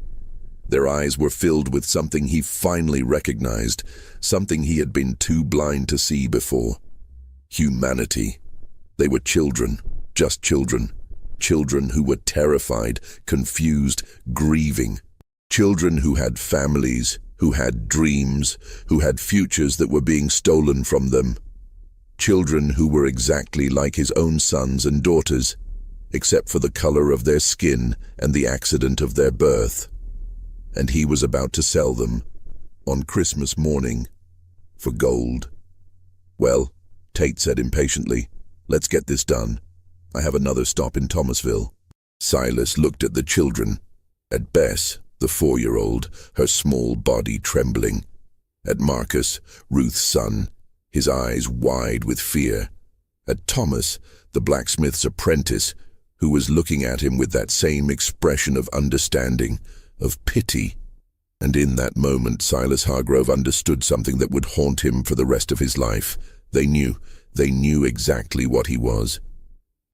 Speaker 1: Their eyes were filled with something he finally recognized, something he had been too blind to see before. Humanity. They were children, just children. Children who were terrified, confused, grieving. Children who had families, who had dreams, who had futures that were being stolen from them. Children who were exactly like his own sons and daughters, except for the color of their skin and the accident of their birth. And he was about to sell them, on Christmas morning, for gold. "Well," Tate said impatiently, "let's get this done. I have another stop in Thomasville." Silas looked at the children, at Bess, the 4-year-old, her small body trembling. At Marcus, Ruth's son, his eyes wide with fear. At Thomas, the blacksmith's apprentice, who was looking at him with that same expression of understanding, of pity. And in that moment, Silas Hargrove understood something that would haunt him for the rest of his life. They knew exactly what he was.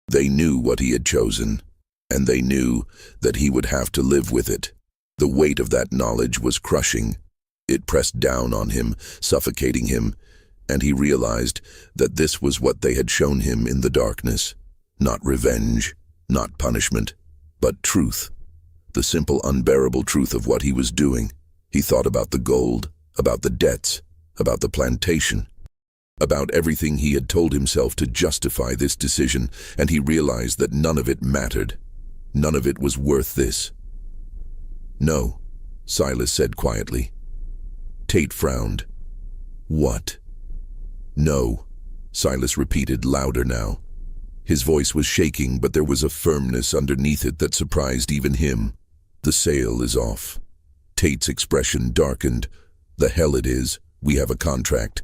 Speaker 1: They knew what he had chosen, and they knew that he would have to live with it. The weight of that knowledge was crushing. It pressed down on him, suffocating him, and he realized that this was what they had shown him in the darkness. Not revenge, not punishment, but truth. The simple, unbearable truth of what he was doing. He thought about the gold, about the debts, about the plantation, about everything he had told himself to justify this decision, and he realized that none of it mattered. None of it was worth this. "No," Silas said quietly. Tate frowned. "What?" No, Silas repeated, louder now. His voice was shaking, but there was a firmness underneath it that surprised even him. The sale is off. Tate's expression darkened. The hell it is. We have a contract.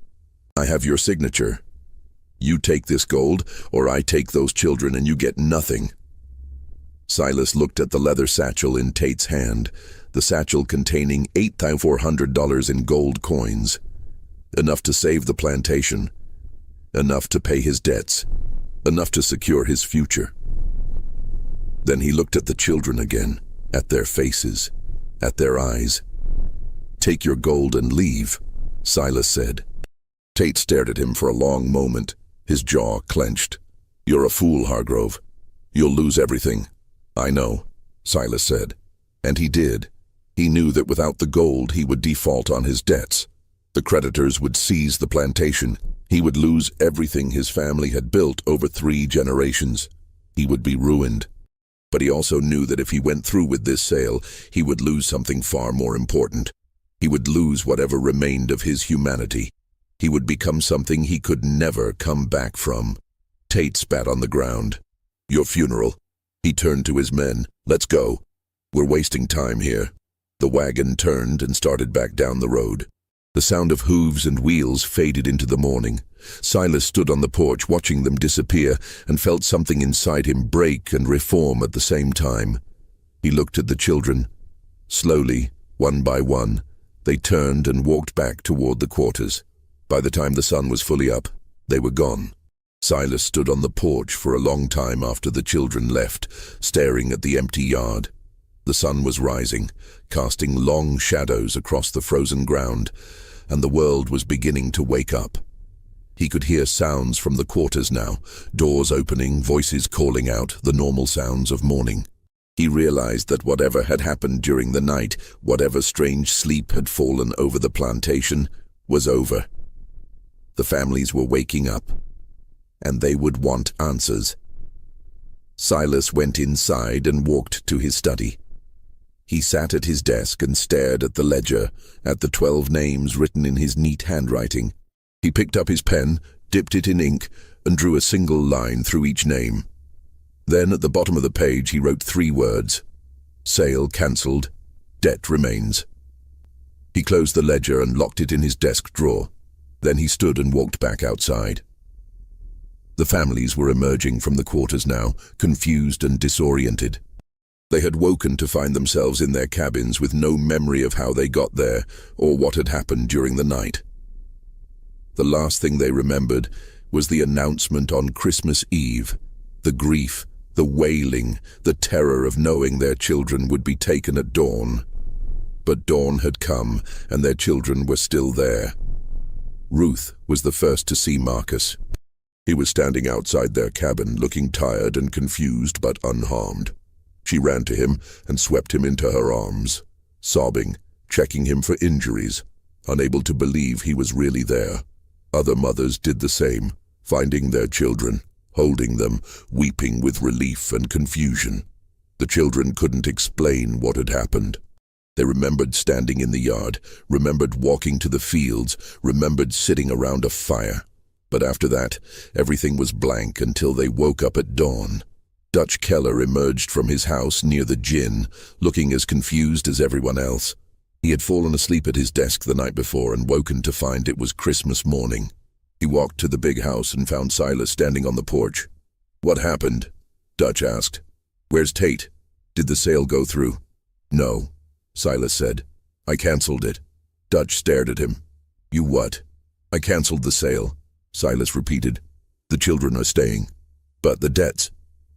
Speaker 1: I have your signature. You take this gold, or I take those children and you get nothing. Silas looked at the leather satchel in Tate's hand, the satchel containing $8,400 in gold coins. Enough to save the plantation. Enough to pay his debts. Enough to secure his future. Then he looked at the children again, at their faces, at their eyes. Take your gold and leave, Silas said. Tate stared at him for a long moment, his jaw clenched. You're a fool, Hargrove. You'll lose everything. I know, Silas said. And he did. He knew that without the gold he would default on his debts. The creditors would seize the plantation. He would lose everything his family had built over 3 generations. He would be ruined. But he also knew that if he went through with this sale, he would lose something far more important. He would lose whatever remained of his humanity. He would become something he could never come back from. Tate spat on the ground. Your funeral. He turned to his men. Let's go. We're wasting time here. The wagon turned and started back down the road. The sound of hooves and wheels faded into the morning. Silas stood on the porch watching them disappear and felt something inside him break and reform at the same time. He looked at the children. Slowly, one by one, they turned and walked back toward the quarters. By the time the sun was fully up, they were gone. Silas stood on the porch for a long time after the children left, staring at the empty yard. The sun was rising, casting long shadows across the frozen ground, and the world was beginning to wake up. He could hear sounds from the quarters now, doors opening, voices calling out, the normal sounds of morning. He realized that whatever had happened during the night, whatever strange sleep had fallen over the plantation, was over. The families were waking up, and they would want answers. Silas went inside and walked to his study. He sat at his desk and stared at the ledger, at the 12 names written in his neat handwriting. He picked up his pen, dipped it in ink, and drew a single line through each name. Then at the bottom of the page he wrote 3 words. Sale cancelled, debt remains. He closed the ledger and locked it in his desk drawer. Then he stood and walked back outside. The families were emerging from the quarters now, confused and disoriented. They had woken to find themselves in their cabins with no memory of how they got there or what had happened during the night. The last thing they remembered was the announcement on Christmas Eve, the grief, the wailing, the terror of knowing their children would be taken at dawn. But dawn had come, and their children were still there. Ruth was the first to see Marcus. He was standing outside their cabin, looking tired and confused but unharmed. She ran to him and swept him into her arms, sobbing, checking him for injuries, unable to believe he was really there. Other mothers did the same, finding their children, holding them, weeping with relief and confusion. The children couldn't explain what had happened. They remembered standing in the yard, remembered walking to the fields, remembered sitting around a fire. But after that, everything was blank until they woke up at dawn. Dutch Keller emerged from his house near the gin, looking as confused as everyone else. He had fallen asleep at his desk the night before and woken to find it was Christmas morning. He walked to the big house and found Silas standing on the porch. "What happened?" Dutch asked. "Where's Tate? Did the sale go through?" "No," Silas said. "I cancelled it." Dutch stared at him. "You what?" "I cancelled the sale," Silas repeated. "The children are staying. But the debts?"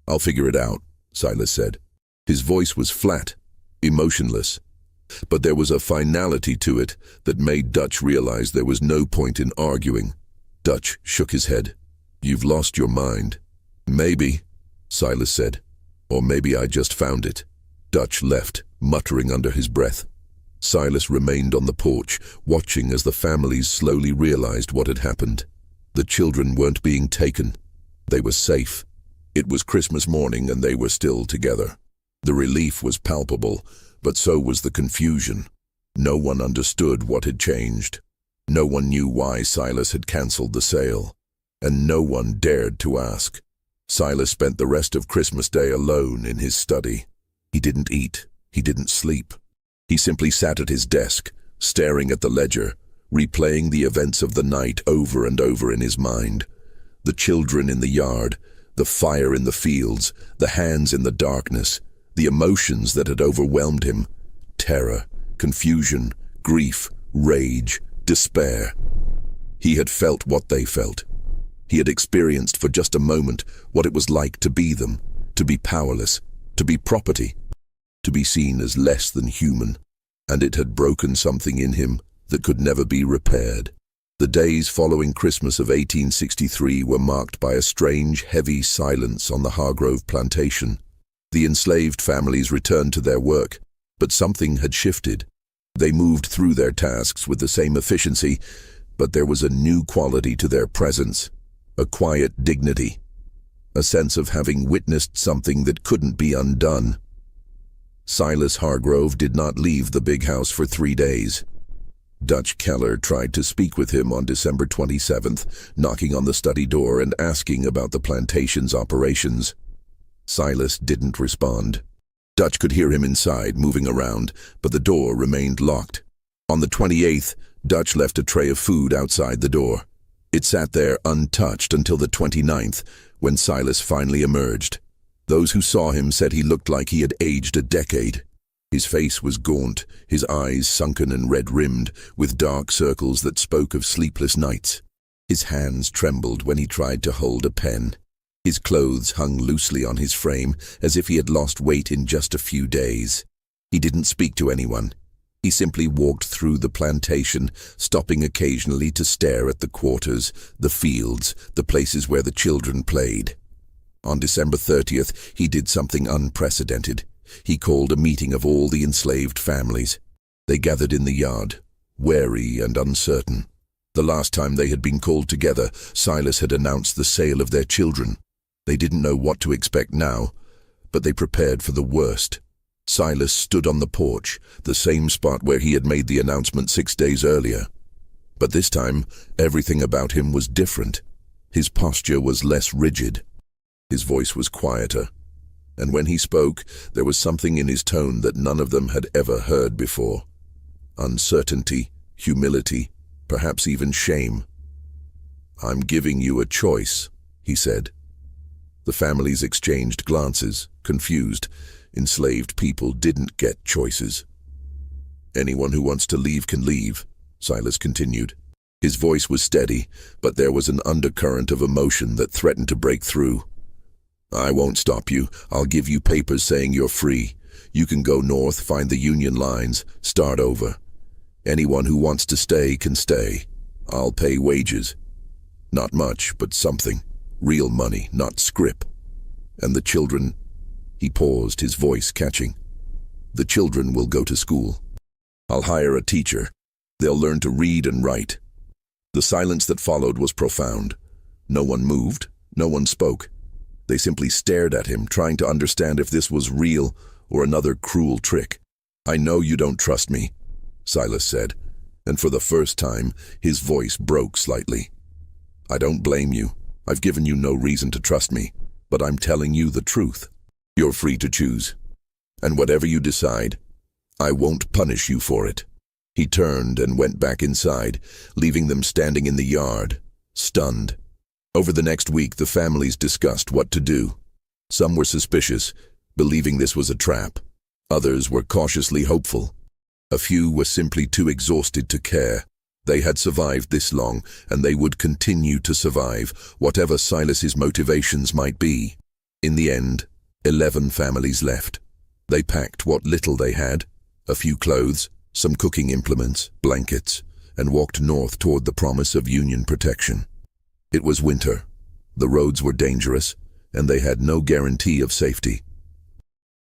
Speaker 1: "I'll figure it out," Silas said. His voice was flat, emotionless, but there was a finality to it that made Dutch realize there was no point in arguing. Dutch shook his head. "You've lost your mind." "Maybe," Silas said. "Or maybe I just found it." Dutch left, muttering under his breath. Silas remained on the porch, watching as the families slowly realized what had happened. The children weren't being taken. They were safe. It was Christmas morning and they were still together. The relief was palpable, but so was the confusion. No one understood what had changed. No one knew why Silas had cancelled the sale, and no one dared to ask. Silas spent the rest of Christmas Day alone in his study. He didn't eat. He didn't sleep. He simply sat at his desk, staring at the ledger, replaying the events of the night over and over in his mind. The children in the yard, the fire in the fields, the hands in the darkness, the emotions that had overwhelmed him. Terror, confusion, grief, rage, despair. He had felt what they felt. He had experienced for just a moment what it was like to be them, to be powerless, to be property, to be seen as less than human, and it had broken something in him that could never be repaired. The days following Christmas of 1863 were marked by a strange, heavy silence on the Hargrove plantation. The enslaved families returned to their work, but something had shifted. They moved through their tasks with the same efficiency, but there was a new quality to their presence, a quiet dignity, a sense of having witnessed something that couldn't be undone. Silas Hargrove did not leave the big house for 3 days. Dutch Keller tried to speak with him on December 27th, knocking on the study door and asking about the plantation's operations. Silas didn't respond. Dutch could hear him inside, moving around, but the door remained locked. On the 28th, Dutch left a tray of food outside the door. It sat there untouched until the 29th, when Silas finally emerged. Those who saw him said he looked like he had aged a decade. His face was gaunt, his eyes sunken and red-rimmed, with dark circles that spoke of sleepless nights. His hands trembled when he tried to hold a pen. His clothes hung loosely on his frame, as if he had lost weight in just a few days. He didn't speak to anyone. He simply walked through the plantation, stopping occasionally to stare at the quarters, the fields, the places where the children played. On December 30th, he did something unprecedented. He called a meeting of all the enslaved families. They gathered in the yard, wary and uncertain. The last time they had been called together, Silas had announced the sale of their children. They didn't know what to expect now, but they prepared for the worst. Silas stood on the porch, the same spot where he had made the announcement 6 days earlier. But this time, everything about him was different. His posture was less rigid. His voice was quieter. And when he spoke, there was something in his tone that none of them had ever heard before. Uncertainty, humility, perhaps even shame. "I'm giving you a choice," he said. The families exchanged glances, confused. Enslaved people didn't get choices. "Anyone who wants to leave can leave," Silas continued. His voice was steady, but there was an undercurrent of emotion that threatened to break through. "I won't stop you. I'll give you papers saying you're free. You can go north, find the Union lines, start over. Anyone who wants to stay can stay. I'll pay wages. Not much, but something. Real money, not scrip. And the children..." He paused, his voice catching. "The children will go to school. I'll hire a teacher. They'll learn to read and write." The silence that followed was profound. No one moved, no one spoke. They simply stared at him, trying to understand if this was real or another cruel trick. "I know you don't trust me," Silas said, and for the first time, his voice broke slightly. "I don't blame you. I've given you no reason to trust me, but I'm telling you the truth. You're free to choose. And whatever you decide, I won't punish you for it." He turned and went back inside, leaving them standing in the yard, stunned. Over the next week, the families discussed what to do. Some were suspicious, believing this was a trap. Others were cautiously hopeful. A few were simply too exhausted to care. They had survived this long, and they would continue to survive, whatever Silas's motivations might be. In the end, 11 families left. They packed what little they had, a few clothes, some cooking implements, blankets, and walked north toward the promise of Union protection. It was winter. The roads were dangerous, and they had no guarantee of safety.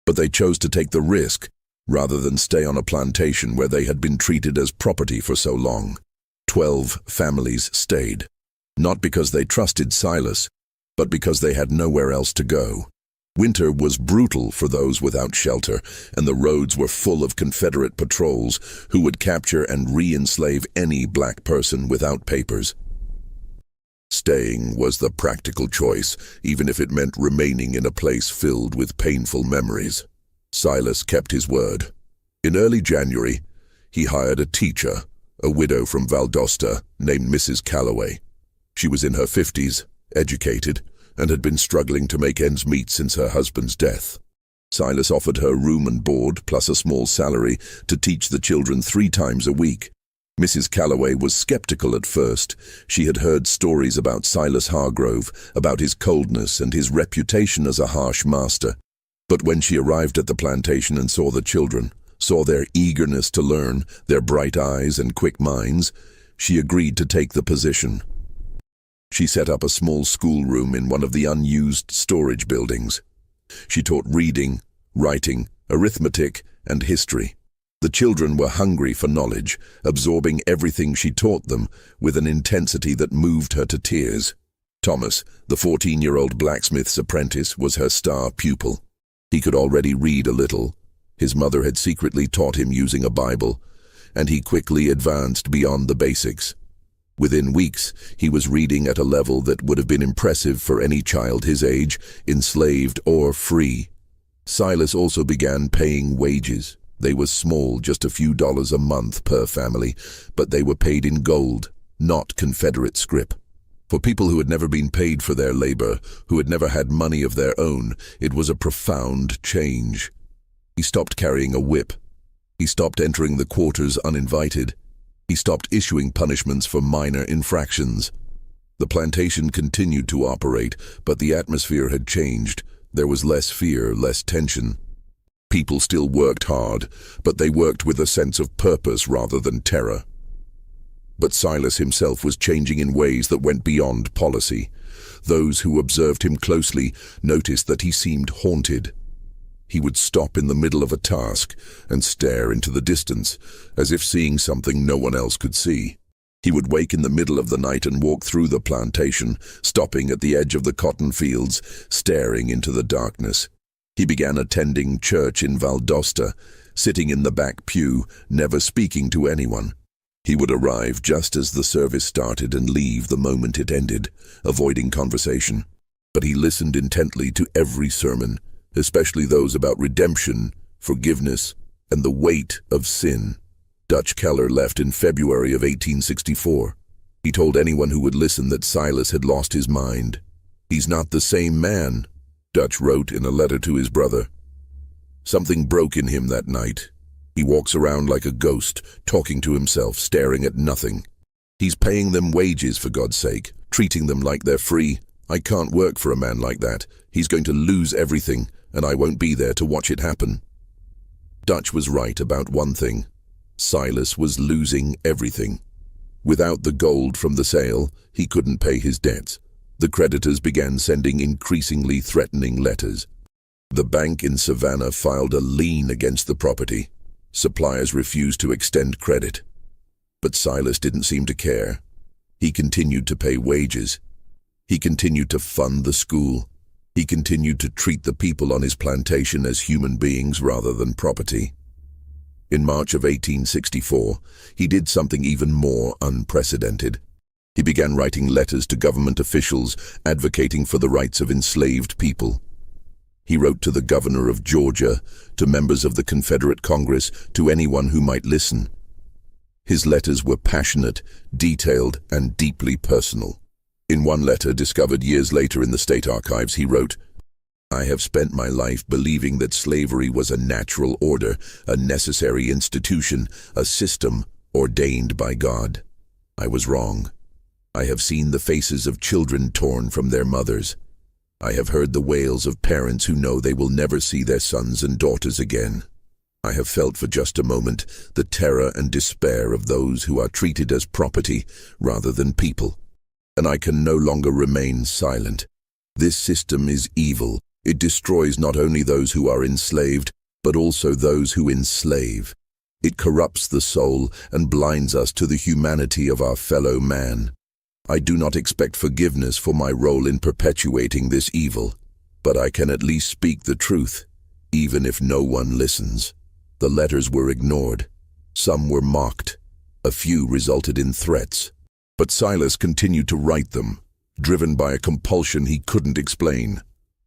Speaker 1: But they chose to take the risk, rather than stay on a plantation where they had been treated as property for so long. 12 families stayed, not because they trusted Silas, but because they had nowhere else to go. Winter was brutal for those without shelter, and the roads were full of Confederate patrols who would capture and re-enslave any black person without papers. Staying was the practical choice, even if it meant remaining in a place filled with painful memories. Silas kept his word. In early January, he hired a teacher, a widow from Valdosta named Mrs. Calloway. She was in her 50s, educated, and had been struggling to make ends meet since her husband's death. Silas offered her room and board, plus a small salary, to teach the children 3 times a week. Mrs. Calloway was skeptical at first. She had heard stories about Silas Hargrove, about his coldness and his reputation as a harsh master. But when she arrived at the plantation and saw the children, saw their eagerness to learn, their bright eyes and quick minds, she agreed to take the position. She set up a small schoolroom in one of the unused storage buildings. She taught reading, writing, arithmetic, and history. The children were hungry for knowledge, absorbing everything she taught them with an intensity that moved her to tears. Thomas, the 14-year-old blacksmith's apprentice, was her star pupil. He could already read a little. His mother had secretly taught him using a Bible, and he quickly advanced beyond the basics. Within weeks, he was reading at a level that would have been impressive for any child his age, enslaved or free. Silas also began paying wages. They were small, just a few dollars a month per family, but they were paid in gold, not Confederate scrip. For people who had never been paid for their labor, who had never had money of their own, it was a profound change. He stopped carrying a whip. He stopped entering the quarters uninvited. He stopped issuing punishments for minor infractions. The plantation continued to operate, but the atmosphere had changed. There was less fear, less tension. People still worked hard, but they worked with a sense of purpose rather than terror. But Silas himself was changing in ways that went beyond policy. Those who observed him closely noticed that he seemed haunted. He would stop in the middle of a task and stare into the distance, as if seeing something no one else could see. He would wake in the middle of the night and walk through the plantation, stopping at the edge of the cotton fields, staring into the darkness. He began attending church in Valdosta, sitting in the back pew, never speaking to anyone. He would arrive just as the service started and leave the moment it ended, avoiding conversation. But he listened intently to every sermon, especially those about redemption, forgiveness, and the weight of sin. Dutch Keller left in February of 1864. He told anyone who would listen that Silas had lost his mind. "He's not the same man," Dutch wrote in a letter to his brother. "Something broke in him that night. He walks around like a ghost, talking to himself, staring at nothing. He's paying them wages, for God's sake, treating them like they're free. I can't work for a man like that. He's going to lose everything, and I won't be there to watch it happen." Dutch was right about one thing. Silas was losing everything. Without the gold from the sale, he couldn't pay his debts. The creditors began sending increasingly threatening letters. The bank in Savannah filed a lien against the property. Suppliers refused to extend credit. But Silas didn't seem to care. He continued to pay wages. He continued to fund the school. He continued to treat the people on his plantation as human beings rather than property. In March of 1864, he did something even more unprecedented. He began writing letters to government officials advocating for the rights of enslaved people. He wrote to the governor of Georgia, to members of the Confederate Congress, to anyone who might listen. His letters were passionate, detailed, and deeply personal. In one letter, discovered years later in the state archives, he wrote, "I have spent my life believing that slavery was a natural order, a necessary institution, a system ordained by God. I was wrong. I have seen the faces of children torn from their mothers. I have heard the wails of parents who know they will never see their sons and daughters again. I have felt for just a moment the terror and despair of those who are treated as property rather than people. And I can no longer remain silent. This system is evil. It destroys not only those who are enslaved, but also those who enslave. It corrupts the soul and blinds us to the humanity of our fellow man. I do not expect forgiveness for my role in perpetuating this evil. But I can at least speak the truth, even if no one listens. The letters were ignored. Some were mocked. A few resulted in threats. But Silas continued to write them, driven by a compulsion he couldn't explain.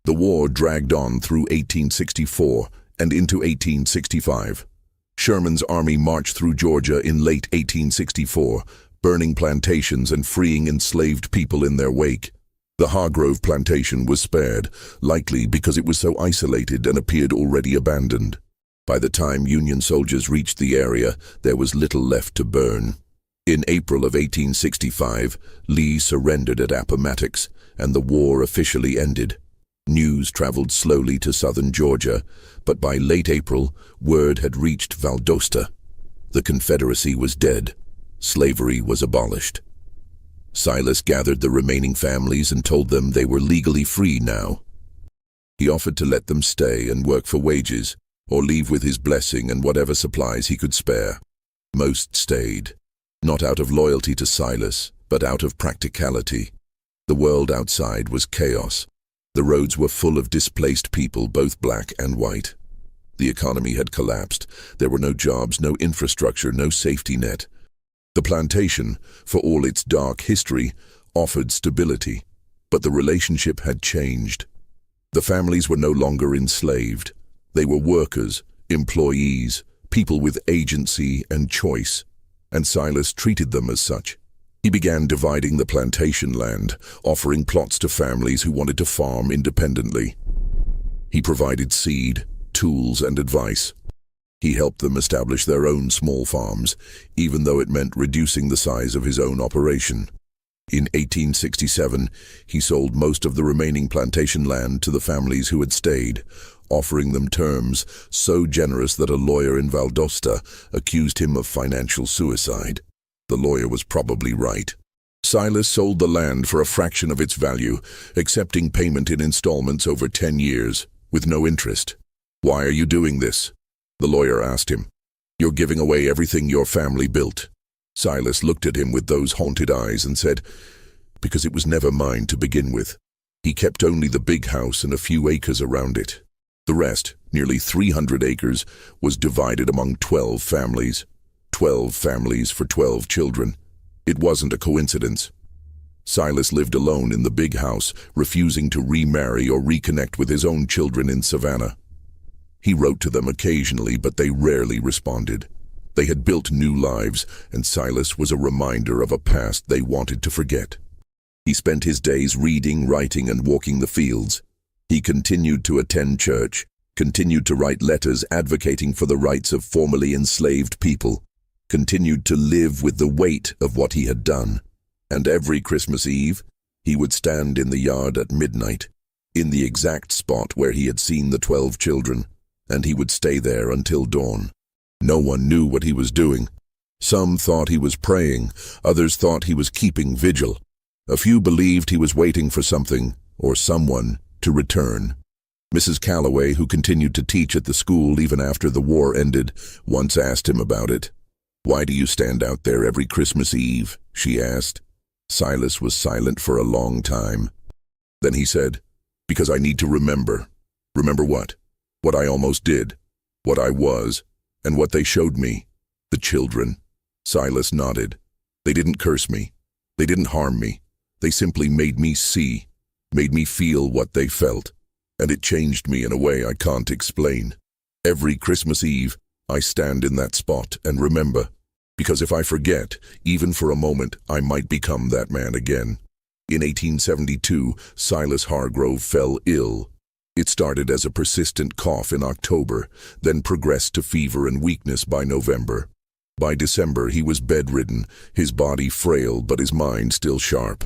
Speaker 1: The war dragged on through 1864 and into 1865. Sherman's army marched through Georgia in late 1864, burning plantations and freeing enslaved people in their wake. The Hargrove plantation was spared, likely because it was so isolated and appeared already abandoned. By the time Union soldiers reached the area, there was little left to burn. In April of 1865, Lee surrendered at Appomattox, and the war officially ended. News traveled slowly to southern Georgia, but by late April, word had reached Valdosta. The Confederacy was dead. Slavery was abolished. Silas gathered the remaining families and told them they were legally free now. He offered to let them stay and work for wages, or leave with his blessing and whatever supplies he could spare. Most stayed, not out of loyalty to Silas, but out of practicality. The world outside was chaos. The roads were full of displaced people, both black and white. The economy had collapsed. There were no jobs, no infrastructure, no safety net. The plantation, for all its dark history, offered stability, but the relationship had changed. The families were no longer enslaved. They were workers, employees, people with agency and choice, and Silas treated them as such. He began dividing the plantation land, offering plots to families who wanted to farm independently. He provided seed, tools, and advice. He helped them establish their own small farms, even though it meant reducing the size of his own operation. In 1867, he sold most of the remaining plantation land to the families who had stayed, offering them terms so generous that a lawyer in Valdosta accused him of financial suicide. The lawyer was probably right. Silas sold the land for a fraction of its value, accepting payment in installments over 10 years, with no interest. "Why are you doing this?" the lawyer asked him. "You're giving away everything your family built." Silas looked at him with those haunted eyes and said, "Because it was never mine to begin with." He kept only the big house and a few acres around it. The rest, nearly 300 acres, was divided among 12 families. 12 families for 12 children. It wasn't a coincidence. Silas lived alone in the big house, refusing to remarry or reconnect with his own children in Savannah. He wrote to them occasionally, but they rarely responded. They had built new lives, and Silas was a reminder of a past they wanted to forget. He spent his days reading, writing, and walking the fields. He continued to attend church, continued to write letters advocating for the rights of formerly enslaved people, continued to live with the weight of what he had done. And every Christmas Eve, he would stand in the yard at midnight, in the exact spot where he had seen the 12 children, and he would stay there until dawn. No one knew what he was doing. Some thought he was praying, others thought he was keeping vigil. A few believed he was waiting for something, or someone, to return. Mrs. Calloway, who continued to teach at the school even after the war ended, once asked him about it. "Why do you stand out there every Christmas Eve?" she asked. Silas was silent for a long time. Then he said, "Because I need to remember." "Remember what?" "What I almost did, what I was, and what they showed me. The children." Silas nodded. "They didn't curse me. They didn't harm me. They simply made me see, made me feel what they felt. And it changed me in a way I can't explain. Every Christmas Eve, I stand in that spot and remember, because if I forget, even for a moment, I might become that man again." In 1872, Silas Hargrove fell ill. It started as a persistent cough in October, then progressed to fever and weakness by November. By December, he was bedridden, his body frail but his mind still sharp.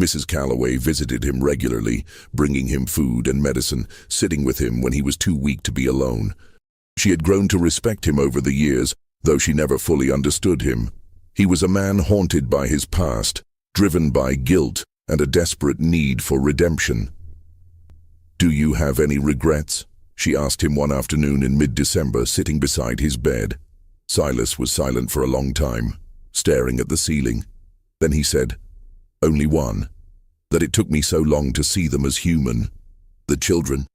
Speaker 1: Mrs. Calloway visited him regularly, bringing him food and medicine, sitting with him when he was too weak to be alone. She had grown to respect him over the years, though she never fully understood him. He was a man haunted by his past, driven by guilt and a desperate need for redemption. "Do you have any regrets?" she asked him one afternoon in mid-December, sitting beside his bed. Silas was silent for a long time, staring at the ceiling. Then he said, "Only one. That it took me so long to see them as human. The children?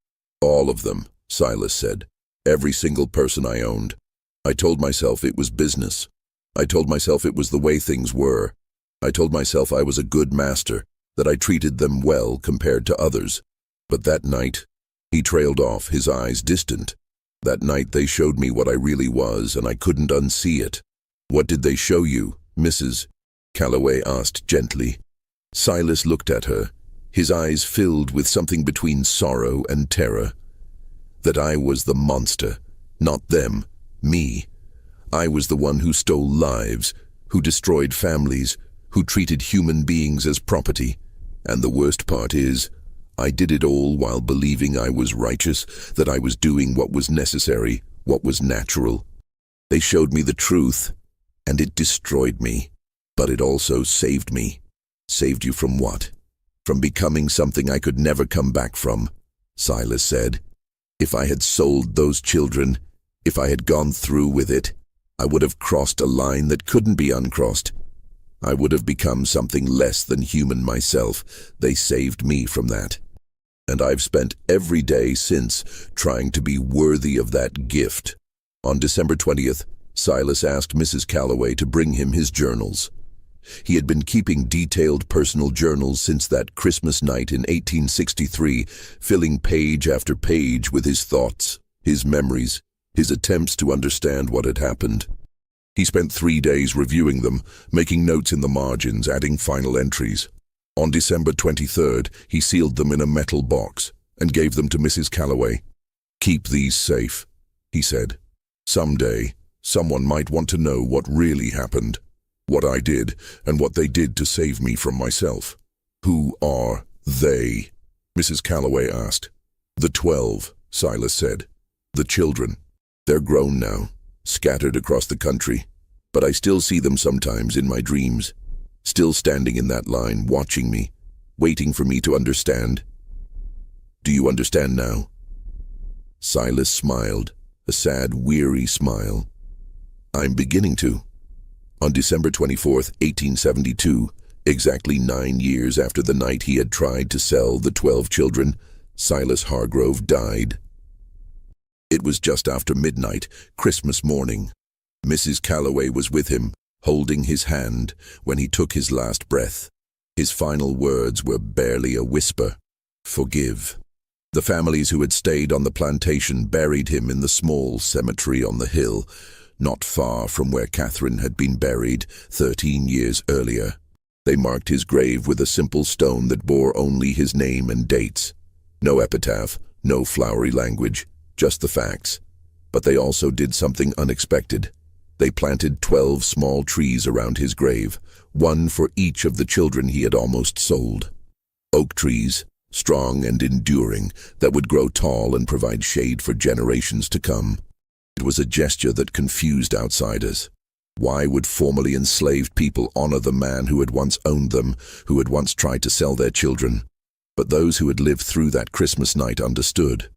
Speaker 1: All of them, Silas said. Every single person I owned. I told myself it was business. I told myself it was the way things were. I told myself I was a good master, that I treated them well compared to others. But that night, he trailed off, his eyes distant. That night they showed me what I really was, and I couldn't unsee it. What did they show you, Mrs. Calloway asked gently. Silas looked at her, his eyes filled with something between sorrow and terror. That I was the monster, not them, me. I was the one who stole lives, who destroyed families, who treated human beings as property. And the worst part is, I did it all while believing I was righteous, that I was doing what was necessary, what was natural. They showed me the truth, and it destroyed me. But it also saved me. Saved you from what? From becoming something I could never come back from, Silas said. If I had sold those children, if I had gone through with it, I would have crossed a line that couldn't be uncrossed. I would have become something less than human myself. They saved me from that. And I've spent every day since trying to be worthy of that gift. On December 20th, Silas asked Mrs. Calloway to bring him his journals. He had been keeping detailed personal journals since that Christmas night in 1863, filling page after page with his thoughts, his memories, his attempts to understand what had happened. He spent 3 days reviewing them, making notes in the margins, adding final entries. On December 23rd, he sealed them in a metal box and gave them to Mrs. Calloway. "Keep these safe," he said. "Someday, someone might want to know what really happened, what I did, and what they did to save me from myself." "Who are they?" Mrs. Calloway asked. "The 12, Silas said. "The children. They're grown now, scattered across the country, but I still see them sometimes in my dreams, still standing in that line, watching me, waiting for me to understand. Do you understand now?" Silas smiled, a sad, weary smile. "I'm beginning to." On December 24th, 1872, exactly 9 years after the night he had tried to sell the 12 children, Silas Hargrove died. It was just after midnight, Christmas morning. Mrs. Calloway was with him, holding his hand when he took his last breath. His final words were barely a whisper. "Forgive." The families who had stayed on the plantation buried him in the small cemetery on the hill, not far from where Catherine had been buried 13 years earlier. They marked his grave with a simple stone that bore only his name and dates. No epitaph, no flowery language, just the facts. But they also did something unexpected. They planted 12 small trees around his grave, one for each of the children he had almost sold. Oak trees, strong and enduring, that would grow tall and provide shade for generations to come. It was a gesture that confused outsiders. Why would formerly enslaved people honor the man who had once owned them, who had once tried to sell their children? But those who had lived through that Christmas night understood.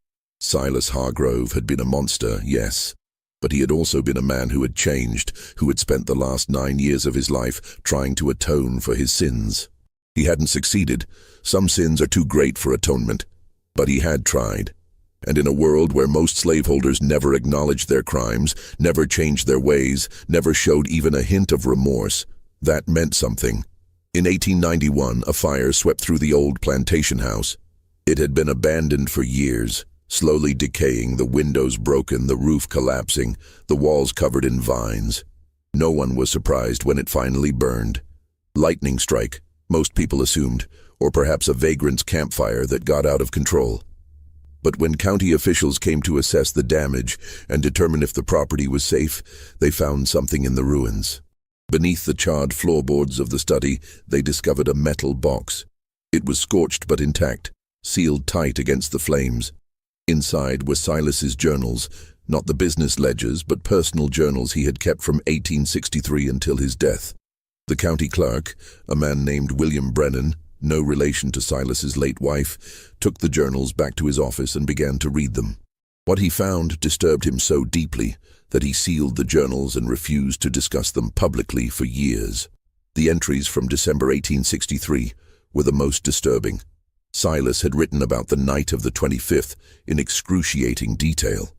Speaker 1: Silas Hargrove had been a monster, yes, but he had also been a man who had changed, who had spent the last 9 years of his life trying to atone for his sins. He hadn't succeeded. Some sins are too great for atonement. But he had tried. And in a world where most slaveholders never acknowledged their crimes, never changed their ways, never showed even a hint of remorse, that meant something. In 1891, a fire swept through the old plantation house. It had been abandoned for years, slowly decaying, the windows broken, the roof collapsing, the walls covered in vines. No one was surprised when it finally burned. Lightning strike, most people assumed, or perhaps a vagrant's campfire that got out of control. But when county officials came to assess the damage and determine if the property was safe, they found something in the ruins. Beneath the charred floorboards of the study, they discovered a metal box. It was scorched but intact, sealed tight against the flames. Inside were Silas's journals, not the business ledgers, but personal journals he had kept from 1863 until his death. The county clerk, a man named William Brennan, no relation to Silas's late wife, took the journals back to his office and began to read them. What he found disturbed him so deeply that he sealed the journals and refused to discuss them publicly for years. The entries from December 1863 were the most disturbing. Silas had written about the night of the 25th in excruciating detail.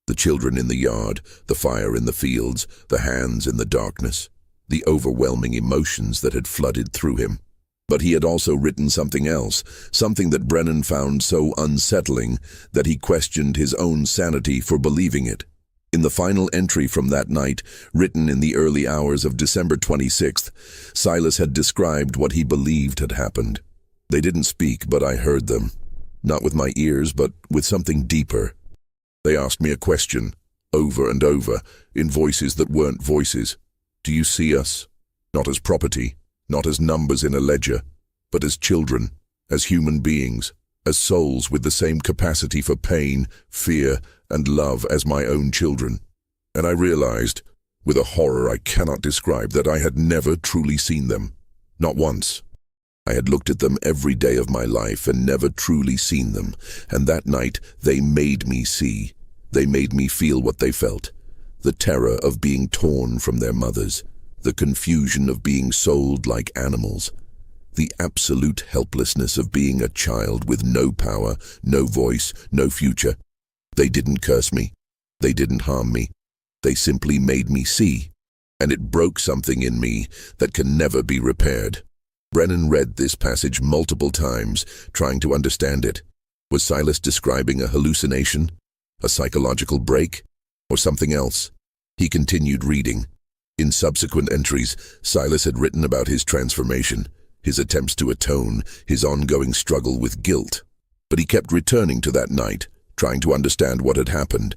Speaker 1: The children in the yard, the fire in the fields, the hands in the darkness, the overwhelming emotions that had flooded through him. But he had also written something else, something that Brennan found so unsettling that he questioned his own sanity for believing it. In the final entry from that night, written in the early hours of December 26th, Silas had described what he believed had happened. They didn't speak, but I heard them. Not with my ears, but with something deeper. They asked me a question, over and over, in voices that weren't voices. Do you see us? Not as property, not as numbers in a ledger, but as children, as human beings, as souls with the same capacity for pain, fear, and love as my own children. And I realized, with a horror I cannot describe, that I had never truly seen them. Not once. I had looked at them every day of my life and never truly seen them, and that night they made me see. They made me feel what they felt. The terror of being torn from their mothers, the confusion of being sold like animals, the absolute helplessness of being a child with no power, no voice, no future. They didn't curse me. They didn't harm me. They simply made me see, and it broke something in me that can never be repaired. Brennan read this passage multiple times, trying to understand it. Was Silas describing a hallucination, a psychological break, or something else? He continued reading. In subsequent entries, Silas had written about his transformation, his attempts to atone, his ongoing struggle with guilt. But he kept returning to that night, trying to understand what had happened.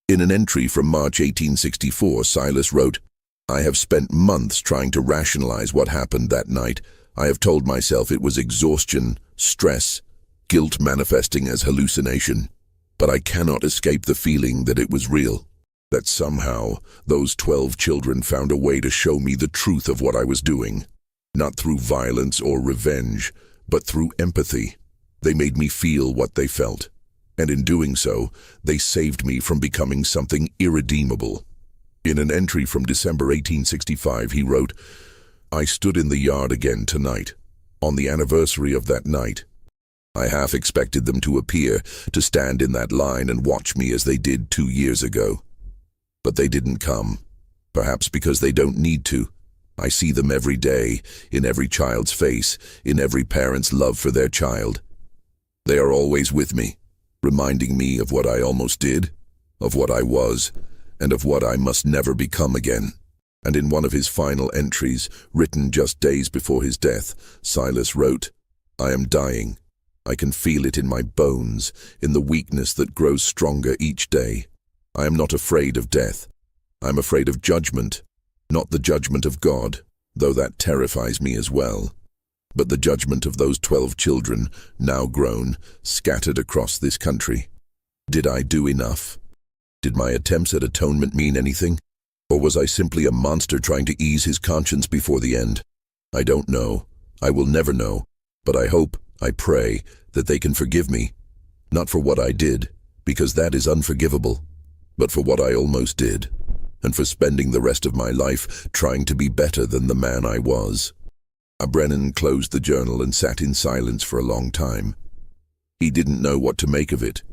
Speaker 1: In an entry from March 1864, Silas wrote, "I have spent months trying to rationalize what happened that night. I have told myself it was exhaustion, stress, guilt manifesting as hallucination. But I cannot escape the feeling that it was real, that somehow those 12 children found a way to show me the truth of what I was doing. Not through violence or revenge, but through empathy. They made me feel what they felt. And in doing so, they saved me from becoming something irredeemable." In an entry from December 1865, he wrote, "I stood in the yard again tonight, on the anniversary of that night. I half expected them to appear, to stand in that line and watch me as they did 2 years ago. But they didn't come, perhaps because they don't need to. I see them every day, in every child's face, in every parent's love for their child. They are always with me, reminding me of what I almost did, of what I was, and of what I must never become again." And in one of his final entries, written just days before his death, Silas wrote, "I am dying. I can feel it in my bones, in the weakness that grows stronger each day. I am not afraid of death. I am afraid of judgment, not the judgment of God, though that terrifies me as well, but the judgment of those 12 children, now grown, scattered across this country. Did I do enough? Did my attempts at atonement mean anything? Or was I simply a monster trying to ease his conscience before the end? I don't know. I will never know. But I hope, I pray, that they can forgive me. Not for what I did, because that is unforgivable, but for what I almost did, and for spending the rest of my life trying to be better than the man I was." Brennan closed the journal and sat in silence for a long time. He didn't know what to make of it.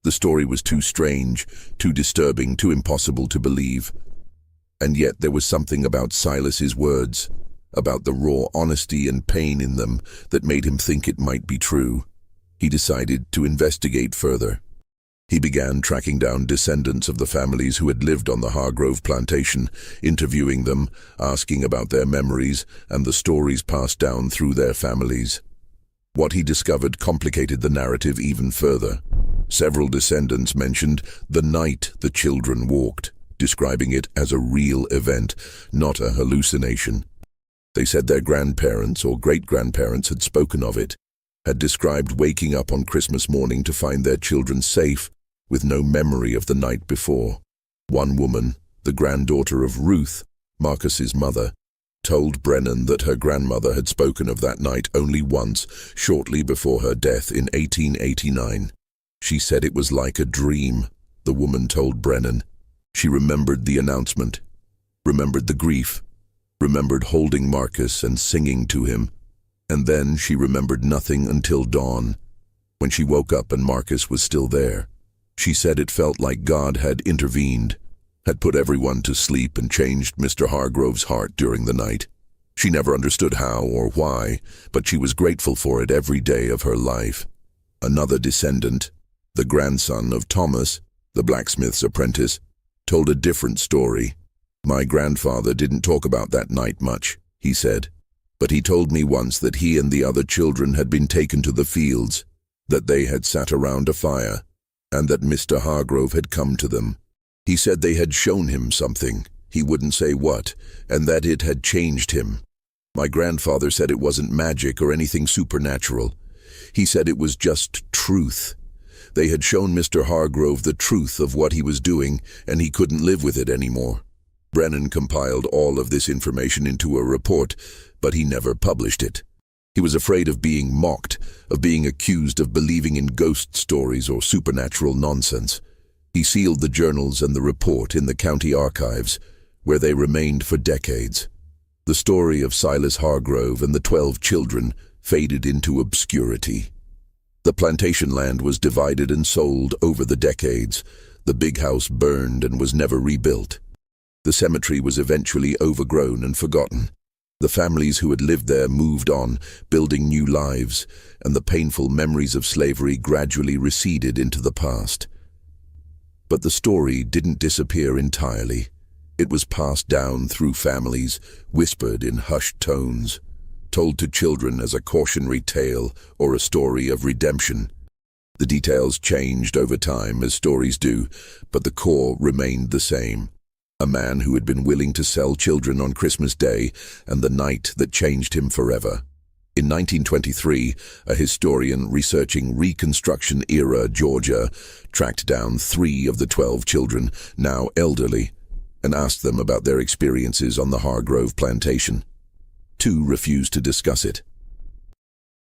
Speaker 1: The story was too strange, too disturbing, too impossible to believe. And yet there was something about Silas's words, about the raw honesty and pain in them, that made him think it might be true. He decided to investigate further. He began tracking down descendants of the families who had lived on the Hargrove plantation, interviewing them, asking about their memories and the stories passed down through their families. What he discovered complicated the narrative even further. Several descendants mentioned the night the children walked, describing it as a real event, not a hallucination. They said their grandparents or great-grandparents had spoken of it, had described waking up on Christmas morning to find their children safe, with no memory of the night before. One woman, the granddaughter of Ruth, Marcus's mother, told Brennan that her grandmother had spoken of that night only once, shortly before her death in 1889. She said it was like a dream, the woman told Brennan. She remembered the announcement, remembered the grief, remembered holding Marcus and singing to him. And then she remembered nothing until dawn, when she woke up and Marcus was still there. She said it felt like God had intervened, had put everyone to sleep and changed Mr. Hargrove's heart during the night. She never understood how or why, but she was grateful for it every day of her life. Another descendant, the grandson of Thomas, the blacksmith's apprentice, told a different story. "My grandfather didn't talk about that night much," he said, "but he told me once that he and the other children had been taken to the fields, that they had sat around a fire, and that Mr. Hargrove had come to them. He said they had shown him something, he wouldn't say what, and that it had changed him. My grandfather said it wasn't magic or anything supernatural. He said it was just truth. They had shown Mr. Hargrove the truth of what he was doing, and he couldn't live with it anymore." Brennan compiled all of this information into a report, but he never published it. He was afraid of being mocked, of being accused of believing in ghost stories or supernatural nonsense. He sealed the journals and the report in the county archives, where they remained for decades. The story of Silas Hargrove and the 12 children faded into obscurity. The plantation land was divided and sold over the decades. The big house burned and was never rebuilt. The cemetery was eventually overgrown and forgotten. The families who had lived there moved on, building new lives, and the painful memories of slavery gradually receded into the past. But the story didn't disappear entirely. It was passed down through families, whispered in hushed tones, told to children as a cautionary tale or a story of redemption. The details changed over time, as stories do, but the core remained the same. A man who had been willing to sell children on Christmas Day and the night that changed him forever. In 1923, a historian researching Reconstruction-era Georgia tracked down 3 of the 12 children, now elderly, and asked them about their experiences on the Hargrove plantation. 2 refused to discuss it.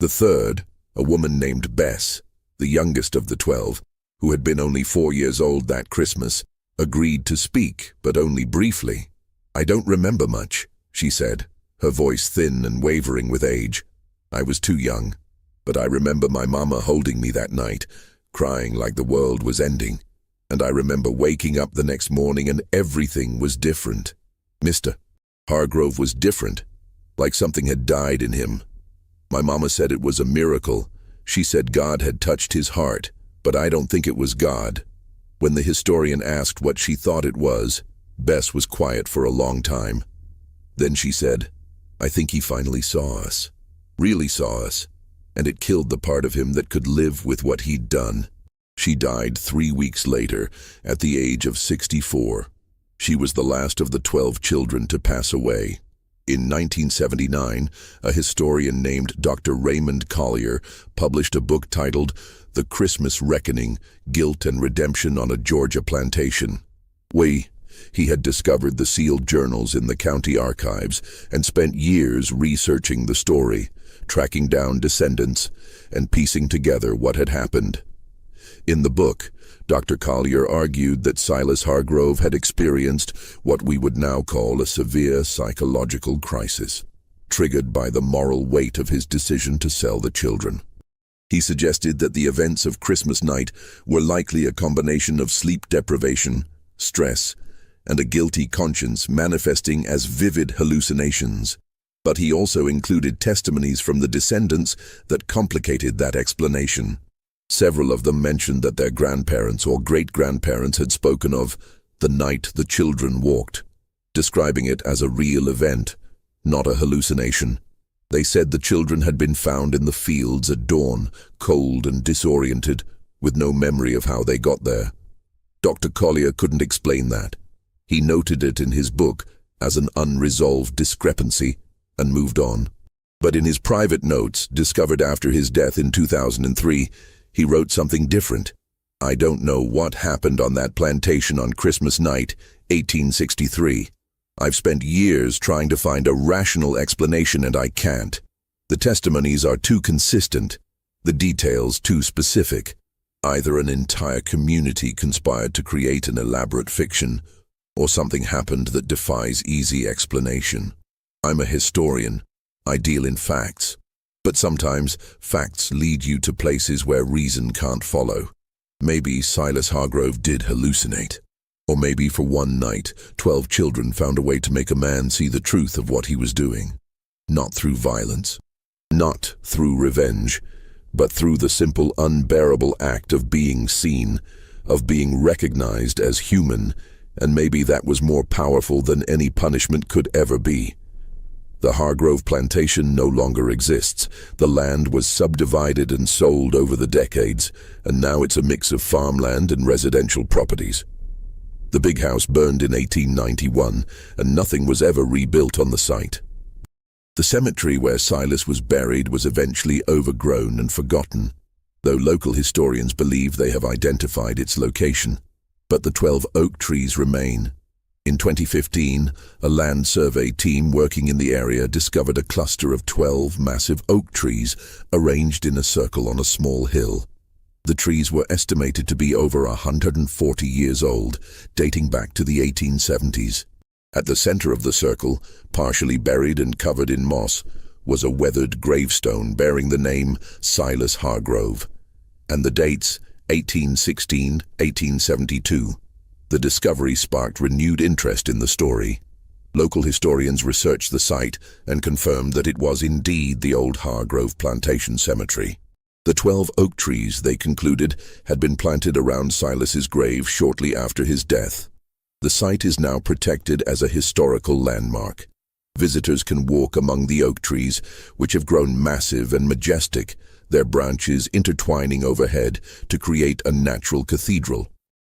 Speaker 1: The third, a woman named Bess, the youngest of the 12, who had been only 4 years old that Christmas, agreed to speak, but only briefly. "I don't remember much," she said, her voice thin and wavering with age. "I was too young, but I remember my mama holding me that night, crying like the world was ending. And I remember waking up the next morning and everything was different. Mr. Hargrove was different, like something had died in him. My mama said it was a miracle. She said God had touched his heart, but I don't think it was God." When the historian asked what she thought it was, Bess was quiet for a long time. Then she said, "I think he finally saw us, really saw us, and it killed the part of him that could live with what he'd done." She died 3 weeks later, at the age of 64. She was the last of the 12 children to pass away. In 1979, a historian named Dr. Raymond Collier published a book titled The Christmas Reckoning, Guilt and Redemption on a Georgia Plantation. He had discovered the sealed journals in the county archives and spent years researching the story, tracking down descendants, and piecing together what had happened. In the book, Dr. Collier argued that Silas Hargrove had experienced what we would now call a severe psychological crisis, triggered by the moral weight of his decision to sell the children. He suggested that the events of Christmas night were likely a combination of sleep deprivation, stress, and a guilty conscience manifesting as vivid hallucinations. But he also included testimonies from the descendants that complicated that explanation. Several of them mentioned that their grandparents or great-grandparents had spoken of the night the children walked, describing it as a real event, not a hallucination. They said the children had been found in the fields at dawn, cold and disoriented, with no memory of how they got there. Dr. Collier couldn't explain that. He noted it in his book as an unresolved discrepancy and moved on. But in his private notes, discovered after his death in 2003, he wrote something different. "I don't know what happened on that plantation on Christmas night, 1863. I've spent years trying to find a rational explanation and I can't. The testimonies are too consistent, the details too specific. Either an entire community conspired to create an elaborate fiction, or something happened that defies easy explanation. I'm a historian. I deal in facts. But sometimes facts lead you to places where reason can't follow. Maybe Silas Hargrove did hallucinate. Or maybe for one night, 12 children found a way to make a man see the truth of what he was doing. Not through violence, not through revenge, but through the simple, unbearable act of being seen, of being recognized as human, and maybe that was more powerful than any punishment could ever be. The Hargrove plantation no longer exists. The land was subdivided and sold over the decades, and now it's a mix of farmland and residential properties. The big house burned in 1891, and nothing was ever rebuilt on the site. The cemetery where Silas was buried was eventually overgrown and forgotten, though local historians believe they have identified its location. But the 12 oak trees remain. In 2015, a land survey team working in the area discovered a cluster of 12 massive oak trees arranged in a circle on a small hill. The trees were estimated to be over 140 years old, dating back to the 1870s. At the center of the circle, partially buried and covered in moss, was a weathered gravestone bearing the name Silas Hargrove, and the dates 1816, 1872. The discovery sparked renewed interest in the story. Local historians researched the site and confirmed that it was indeed the old Hargrove Plantation Cemetery. The 12 oak trees, they concluded, had been planted around Silas's grave shortly after his death. The site is now protected as a historical landmark. Visitors can walk among the oak trees, which have grown massive and majestic, their branches intertwining overhead to create a natural cathedral.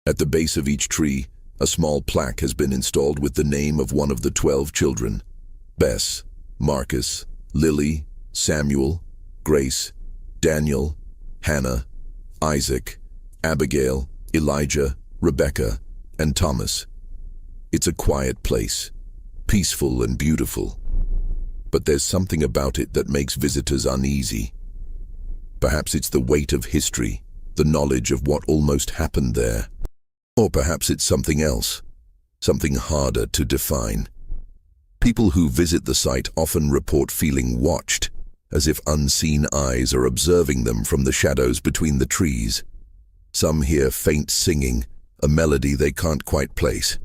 Speaker 1: At the base of each tree, a small plaque has been installed with the name of one of the 12 children: Bess, Marcus, Lily, Samuel, Grace, Daniel, Hannah, Isaac, Abigail, Elijah, Rebecca, and Thomas. It's a quiet place, peaceful and beautiful. But there's something about it that makes visitors uneasy. Perhaps it's the weight of history, the knowledge of what almost happened there. Or perhaps it's something else, something harder to define. People who visit the site often report feeling watched, as if unseen eyes are observing them from the shadows between the trees. Some hear faint singing, a melody they can't quite place.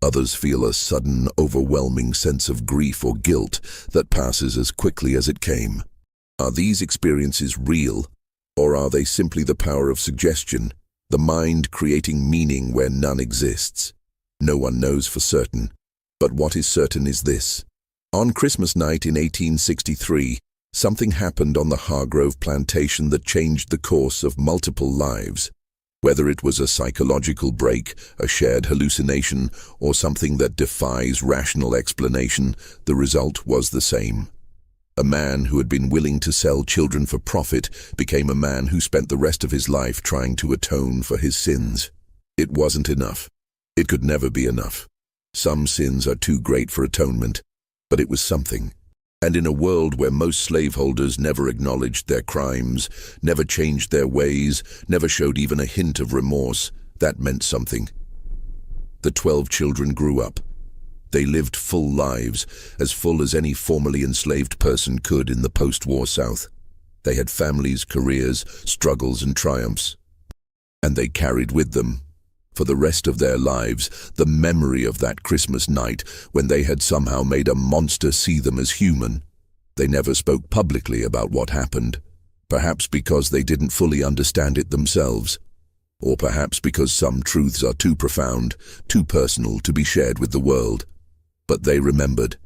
Speaker 1: Others feel a sudden, overwhelming sense of grief or guilt that passes as quickly as it came. Are these experiences real, or are they simply the power of suggestion, the mind creating meaning where none exists? No one knows for certain, but what is certain is this. On Christmas night in 1863, something happened on the Hargrove plantation that changed the course of multiple lives. Whether it was a psychological break, a shared hallucination, or something that defies rational explanation, the result was the same. A man who had been willing to sell children for profit became a man who spent the rest of his life trying to atone for his sins. It wasn't enough. It could never be enough. Some sins are too great for atonement, but it was something. And in a world where most slaveholders never acknowledged their crimes, never changed their ways, never showed even a hint of remorse, that meant something. The 12 children grew up. They lived full lives, as full as any formerly enslaved person could in the post-war South. They had families, careers, struggles, and triumphs. And they carried with them, for the rest of their lives, the memory of that Christmas night when they had somehow made a monster see them as human. They never spoke publicly about what happened, perhaps because they didn't fully understand it themselves, or perhaps because some truths are too profound, too personal to be shared with the world. But they remembered,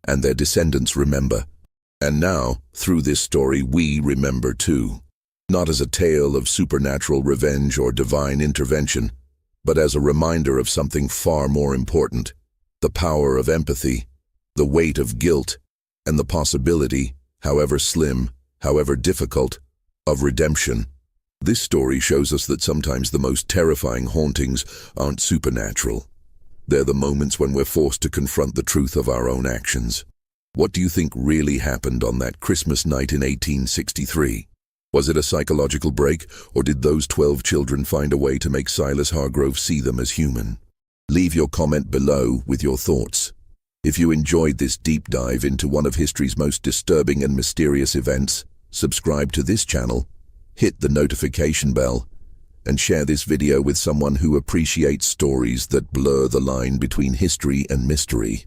Speaker 1: and their descendants remember. And now, through this story, we remember too. Not as a tale of supernatural revenge or divine intervention, but as a reminder of something far more important: the power of empathy, the weight of guilt, and the possibility, however slim, however difficult, of redemption. This story shows us that sometimes the most terrifying hauntings aren't supernatural. They're the moments when we're forced to confront the truth of our own actions. What do you think really happened on that Christmas night in 1863? Was it a psychological break, or did those 12 children find a way to make Silas Hargrove see them as human? Leave your comment below with your thoughts. If you enjoyed this deep dive into one of history's most disturbing and mysterious events, subscribe to this channel, hit the notification bell, and share this video with someone who appreciates stories that blur the line between history and mystery.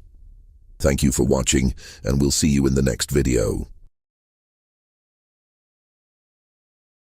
Speaker 1: Thank you for watching, and we'll see you in the next video.